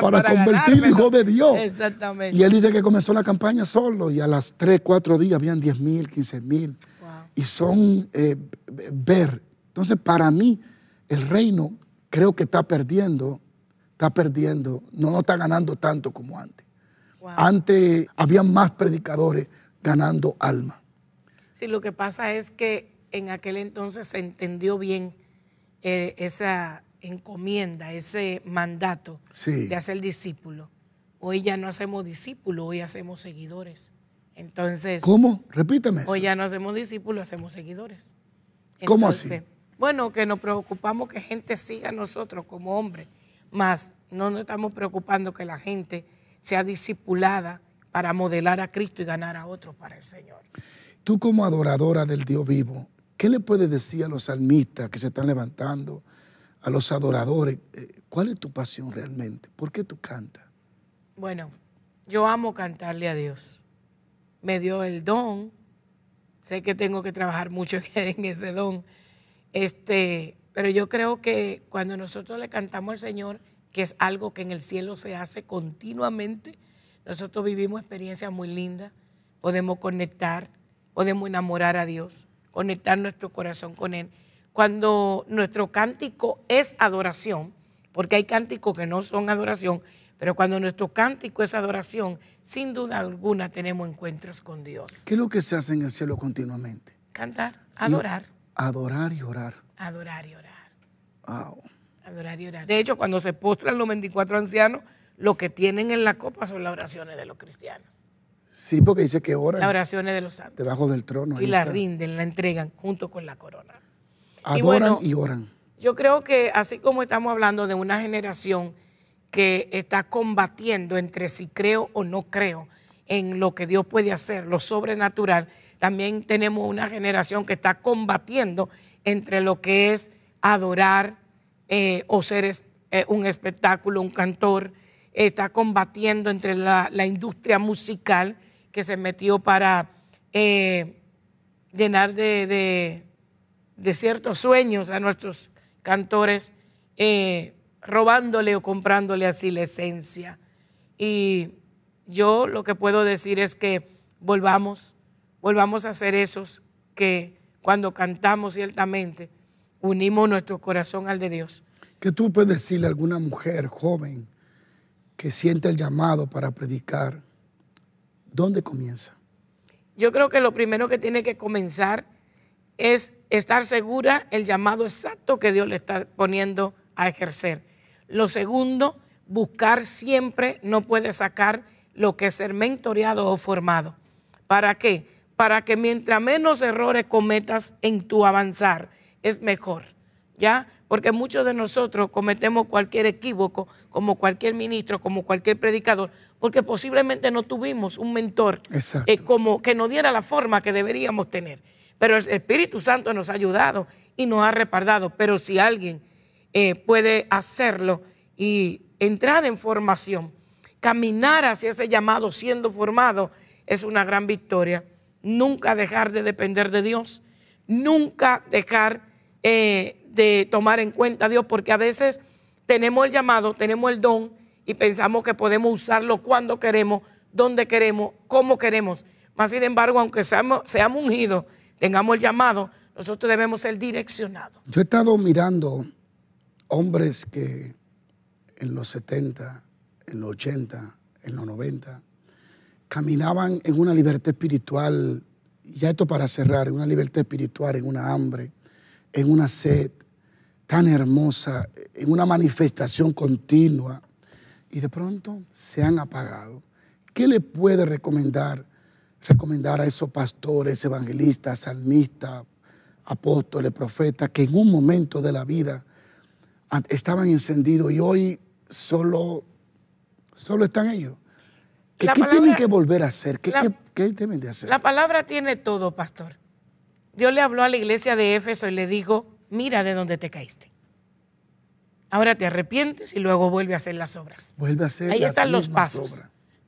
para convertirme en hijo de Dios. Exactamente. Y él dice que comenzó la campaña solo y a las 3, 4 días habían 10,000, 15,000. Wow. Y son ver. Entonces, para mí, el reino creo que está perdiendo, no está ganando tanto como antes. Wow. Antes había más predicadores ganando alma. Sí, lo que pasa es que en aquel entonces se entendió bien esa encomienda, ese mandato de hacer discípulo. Hoy ya no hacemos discípulos, hoy hacemos seguidores. Entonces, ¿cómo? Repíteme eso. Hoy ya no hacemos discípulos, hacemos seguidores. Entonces, ¿cómo así? Bueno, que nos preocupamos que gente siga a nosotros como hombres, más no nos estamos preocupando que la gente sea discipulada para modelar a Cristo y ganar a otros para el Señor. Tú como adoradora del Dios vivo, ¿qué le puedes decir a los salmistas que se están levantando, a los adoradores? ¿Cuál es tu pasión realmente? ¿Por qué tú cantas? Bueno, yo amo cantarle a Dios. Me dio el don. Sé que tengo que trabajar mucho en ese don. Pero yo creo que cuando nosotros le cantamos al Señor, que es algo que en el cielo se hace continuamente, nosotros vivimos experiencias muy lindas. Podemos conectar, podemos enamorar a Dios, conectar nuestro corazón con Él. Cuando nuestro cántico es adoración, porque hay cánticos que no son adoración, pero cuando nuestro cántico es adoración, sin duda alguna tenemos encuentros con Dios. ¿Qué es lo que se hace en el cielo continuamente? Cantar, adorar. Adorar y orar. Adorar y orar. Wow. Adorar y orar. De hecho, cuando se postran los 24 ancianos, lo que tienen en la copa son las oraciones de los cristianos. Sí, porque dice que oran. Las oraciones de los santos. Debajo del trono. Y la rinden, la entregan junto con la corona. Adoran y oran. Yo creo que así como estamos hablando de una generación que está combatiendo entre si creo o no creo en lo que Dios puede hacer, lo sobrenatural, también tenemos una generación que está combatiendo entre lo que es adorar o ser un espectáculo, un cantor, está combatiendo entre la industria musical que se metió para llenar de ciertos sueños a nuestros cantores, robándole o comprándole así la esencia. Y yo lo que puedo decir es que volvamos a ser esos que cuando cantamos ciertamente unimos nuestro corazón al de Dios. ¿Qué tú puedes decirle a alguna mujer joven que siente el llamado para predicar? ¿Dónde comienza? Yo creo que lo primero que tiene que comenzar es estar segura el llamado exacto que Dios le está poniendo a ejercer. Lo segundo, buscar siempre, no puede sacar lo que es ser mentoreado o formado. ¿Para qué? Para que mientras menos errores cometas en tu avanzar, es mejor. ¿ya? Porque muchos de nosotros cometemos cualquier equívoco, como cualquier ministro, como cualquier predicador, porque posiblemente no tuvimos un mentor como que nos diera la forma que deberíamos tener. Pero el Espíritu Santo nos ha ayudado y nos ha respaldado. Pero si alguien puede hacerlo y entrar en formación, caminar hacia ese llamado siendo formado, es una gran victoria. Nunca dejar de depender de Dios, nunca dejar de tomar en cuenta a Dios, porque a veces tenemos el llamado, tenemos el don y pensamos que podemos usarlo cuando queremos, donde queremos, como queremos. Mas, sin embargo, aunque seamos ungidos, tengamos el llamado, nosotros debemos ser direccionados. Yo he estado mirando hombres que en los 70, en los 80, en los 90, caminaban en una libertad espiritual, ya esto para cerrar, en una libertad espiritual, en una hambre, en una sed tan hermosa, en una manifestación continua, y de pronto se han apagado. ¿Qué le puede recomendar a esos pastores, evangelistas, salmistas, apóstoles, profetas, que en un momento de la vida estaban encendidos y hoy solo están ellos? ¿Qué tienen que volver a hacer? ¿Qué deben de hacer? La palabra tiene todo, pastor. Dios le habló a la iglesia de Éfeso y le dijo, mira de dónde te caíste. Ahora te arrepientes y luego vuelve a hacer las obras. Vuelve a hacer Ahí están los pasos.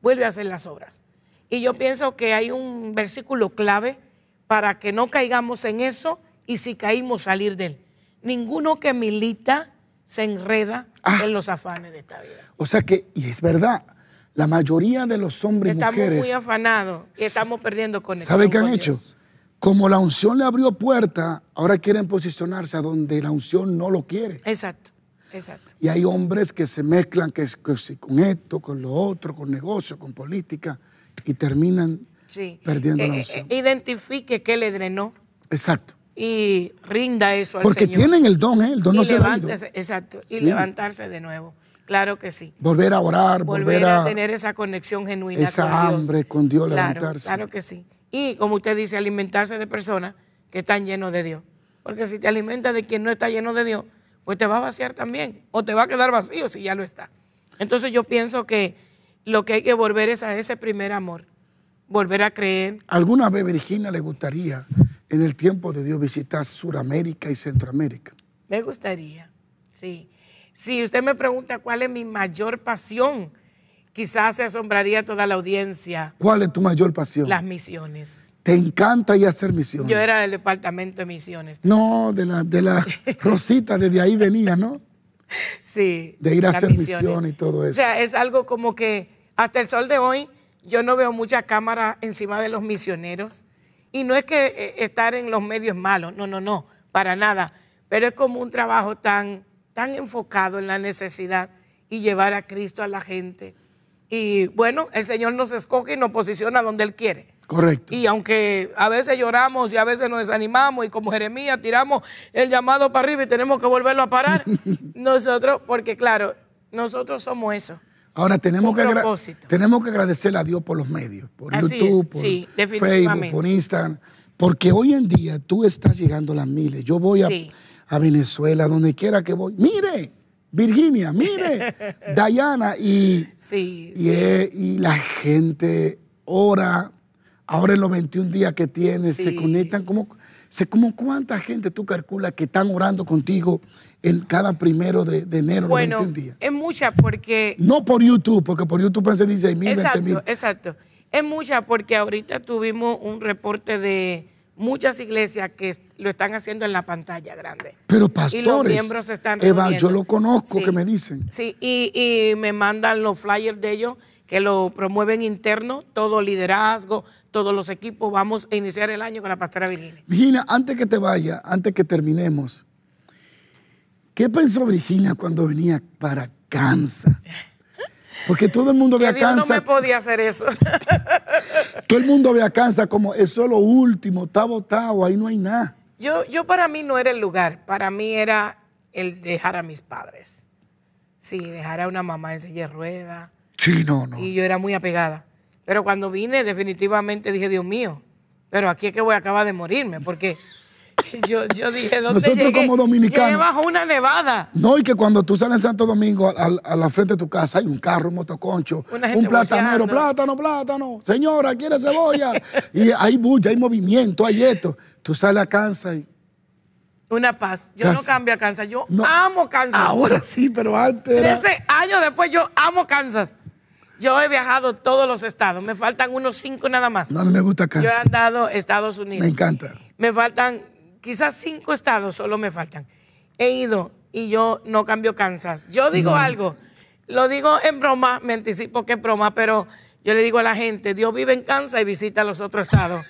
Vuelve a hacer las obras. Y yo pienso que hay un versículo clave para que no caigamos en eso y si caímos salir de él. Ninguno que milita se enreda en los afanes de esta vida. O sea que, y es verdad, la mayoría de los hombres y mujeres estamos muy afanados y estamos perdiendo conexión. ¿Sabe qué han con hecho? Dios. Como la unción le abrió puerta, ahora quieren posicionarse a donde la unción no lo quiere. Exacto, exacto. Y hay hombres que se mezclan con esto, con lo otro, con negocio, con política, y terminan perdiendo la unción. Identifique qué le drenó. Exacto. Y rinda eso al Porque Señor. tienen el don no se va a ir. Exacto, y levantarse de nuevo. Claro que sí. Volver a orar, volver a tener esa conexión genuina esa con Dios. hambre con Dios, claro, levantarse. Claro que sí. Y como usted dice, alimentarse de personas que están llenos de Dios. Porque si te alimentas de quien no está lleno de Dios, pues te va a vaciar también. O te va a quedar vacío si ya lo está. Entonces yo pienso que lo que hay que volver es a ese primer amor. Volver a creer. ¿Alguna vez, Virginia, le gustaría en el tiempo de Dios visitar Suramérica y Centroamérica? Me gustaría, sí. Si usted me pregunta cuál es mi mayor pasión, quizás se asombraría toda la audiencia. ¿Cuál es tu mayor pasión? Las misiones. ¿Te encanta ir a hacer misiones? Yo era del departamento de misiones. No, de la Rosita, desde ahí venía, ¿no? Sí. De ir a hacer misiones y todo eso. O sea, es algo como que hasta el sol de hoy yo no veo mucha cámara encima de los misioneros. Y no es que estar en los medios es malo, no, para nada. Pero es como un trabajo tan enfocado en la necesidad y llevar a Cristo a la gente. Y bueno, el Señor nos escoge y nos posiciona donde Él quiere. Correcto. Y aunque a veces lloramos y a veces nos desanimamos y como Jeremías tiramos el llamado para arriba y tenemos que volverlo a parar, nosotros, porque claro, nosotros somos eso. Ahora tenemos que agradecerle a Dios por los medios, por YouTube, por Facebook, por Instagram, porque hoy en día tú estás llegando a las miles. Yo voy a Venezuela, donde quiera que voy. Mire, Virginia, mire, Dayana, y la gente ora. Ahora en los 21 días que tienes, se conectan como ¿cuánta gente tú calculas que están orando contigo en cada 1 de enero, los 21 días? Es mucha porque... No por YouTube, porque por YouTube pensé 16,000, 20,000. Exacto. Es mucha porque ahorita tuvimos un reporte de muchas iglesias que lo están haciendo en la pantalla grande. Pero pastores, y los miembros se están reuniendo. yo lo conozco, que me dicen. Sí, y me mandan los flyers de ellos que lo promueven interno, todo liderazgo, todos los equipos. Vamos a iniciar el año con la pastora Virginia. Virginia, antes que te vaya, antes que terminemos, ¿qué pensó Virginia cuando venía para Kansas? Porque todo el mundo ve a Kansas. No me podía hacer eso. Todo el mundo ve a Kansas como eso es lo último, está botado, ahí no hay nada. Yo para mí no era el lugar, para mí era el dejar a mis padres. Sí, dejar a una mamá en silla de ruedas. Sí, no. Y yo era muy apegada. Pero cuando vine, definitivamente dije, Dios mío, pero aquí es que voy a acabar de morirme, porque Yo dije, ¿dónde Nosotros llegué? como dominicanos. Llegué bajo una nevada. No, y que cuando tú sales en Santo Domingo, a la frente de tu casa, hay un carro, un motoconcho, Una gente un platanero, boceando. plátano, señora, ¿quiere cebolla? Y hay bulla, hay movimiento, hay esto. Tú sales a Kansas y... Una paz. Yo no cambio a Kansas. Yo No. amo Kansas. Ahora sí, pero antes era... 13 años después yo amo Kansas. Yo he viajado todos los estados. Me faltan unos 5 nada más. No, a mí me gusta Yo he Kansas. andado a Estados Unidos. Me encanta. Me faltan quizás 5 estados, solo me faltan. He ido y yo no cambio Kansas. Yo digo algo, lo digo en broma, me anticipo que es broma, pero yo le digo a la gente, Dios vive en Kansas y visita los otros estados.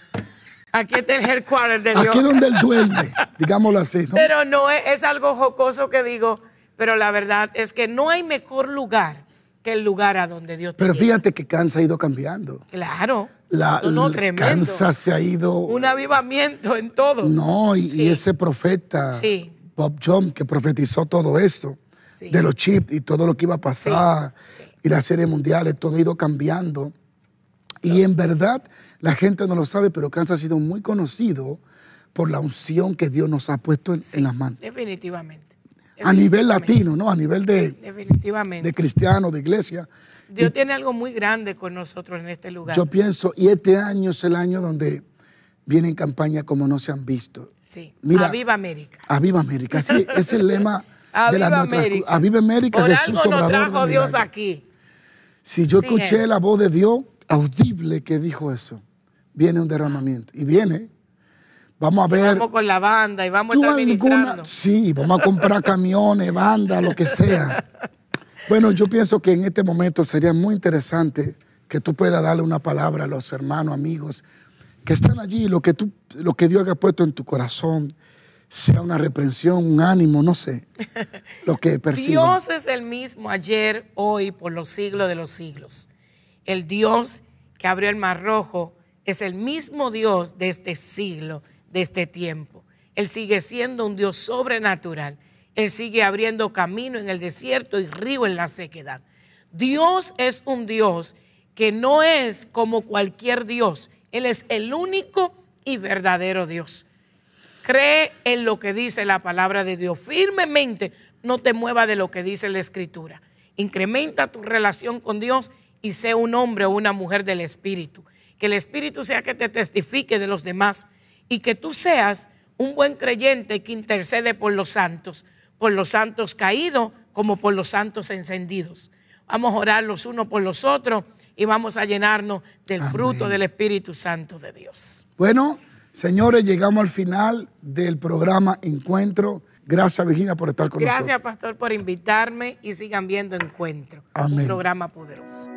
Aquí está el headquarter de Dios. Aquí es donde él duerme, digámoslo así, ¿no? Pero no es algo jocoso que digo, pero la verdad es que no hay mejor lugar que el lugar a donde Dios te Pero lleva. fíjate que Kansas ha ido cambiando. Claro. No, Tremendo. Kansas se ha ido... Un avivamiento en todo. No, y Sí. ese profeta, Sí. Bob Jones, que profetizó todo esto, Sí. de los chips y todo lo que iba a pasar, Sí. y las series mundiales, todo ha ido cambiando. Y en verdad, la gente no lo sabe, pero Kansas ha sido muy conocido por la unción que Dios nos ha puesto en las manos. Definitivamente. A nivel Definitivamente. latino, ¿no? A nivel Definitivamente. de cristiano, de iglesia. Dios tiene algo muy grande con nosotros en este lugar. Yo pienso, y este año es el año donde vienen campañas como no se han visto. Sí. Mira, Aviva América. Aviva América, sí, es el lema de Aviva las nuestras... América. Aviva América, Por Jesús algo nos Obrador trajo de Dios milagros. aquí. Si yo Sí escuché es. la voz de Dios audible que dijo eso, viene un derramamiento. Y viene, vamos a ver... Vamos con la banda y vamos a ¿Tú estar alguna? ministrando. Sí, vamos a comprar camiones, bandas, lo que sea. Bueno, yo pienso que en este momento sería muy interesante que tú puedas darle una palabra a los hermanos, amigos que están allí, lo que Dios haya puesto en tu corazón, sea una reprensión, un ánimo, no sé, lo que perciban. Dios es el mismo ayer, hoy, por los siglos de los siglos. El Dios que abrió el Mar Rojo es el mismo Dios de este siglo, de este tiempo. Él sigue siendo un Dios sobrenatural. Él sigue abriendo camino en el desierto y río en la sequedad. Dios es un Dios que no es como cualquier Dios. Él es el único y verdadero Dios. Cree en lo que dice la palabra de Dios firmemente. No te muevas de lo que dice la Escritura. Incrementa tu relación con Dios y sé un hombre o una mujer del Espíritu. Que el Espíritu sea que te testifique de los demás y que tú seas un buen creyente que intercede por los santos caídos como por los santos encendidos. Vamos a orar los unos por los otros y vamos a llenarnos del fruto del Espíritu Santo de Dios. Bueno, señores, llegamos al final del programa Encuentro. Gracias, Virginia, por estar con nosotros. Gracias, pastor, por invitarme y sigan viendo Encuentro, Amén. un programa poderoso.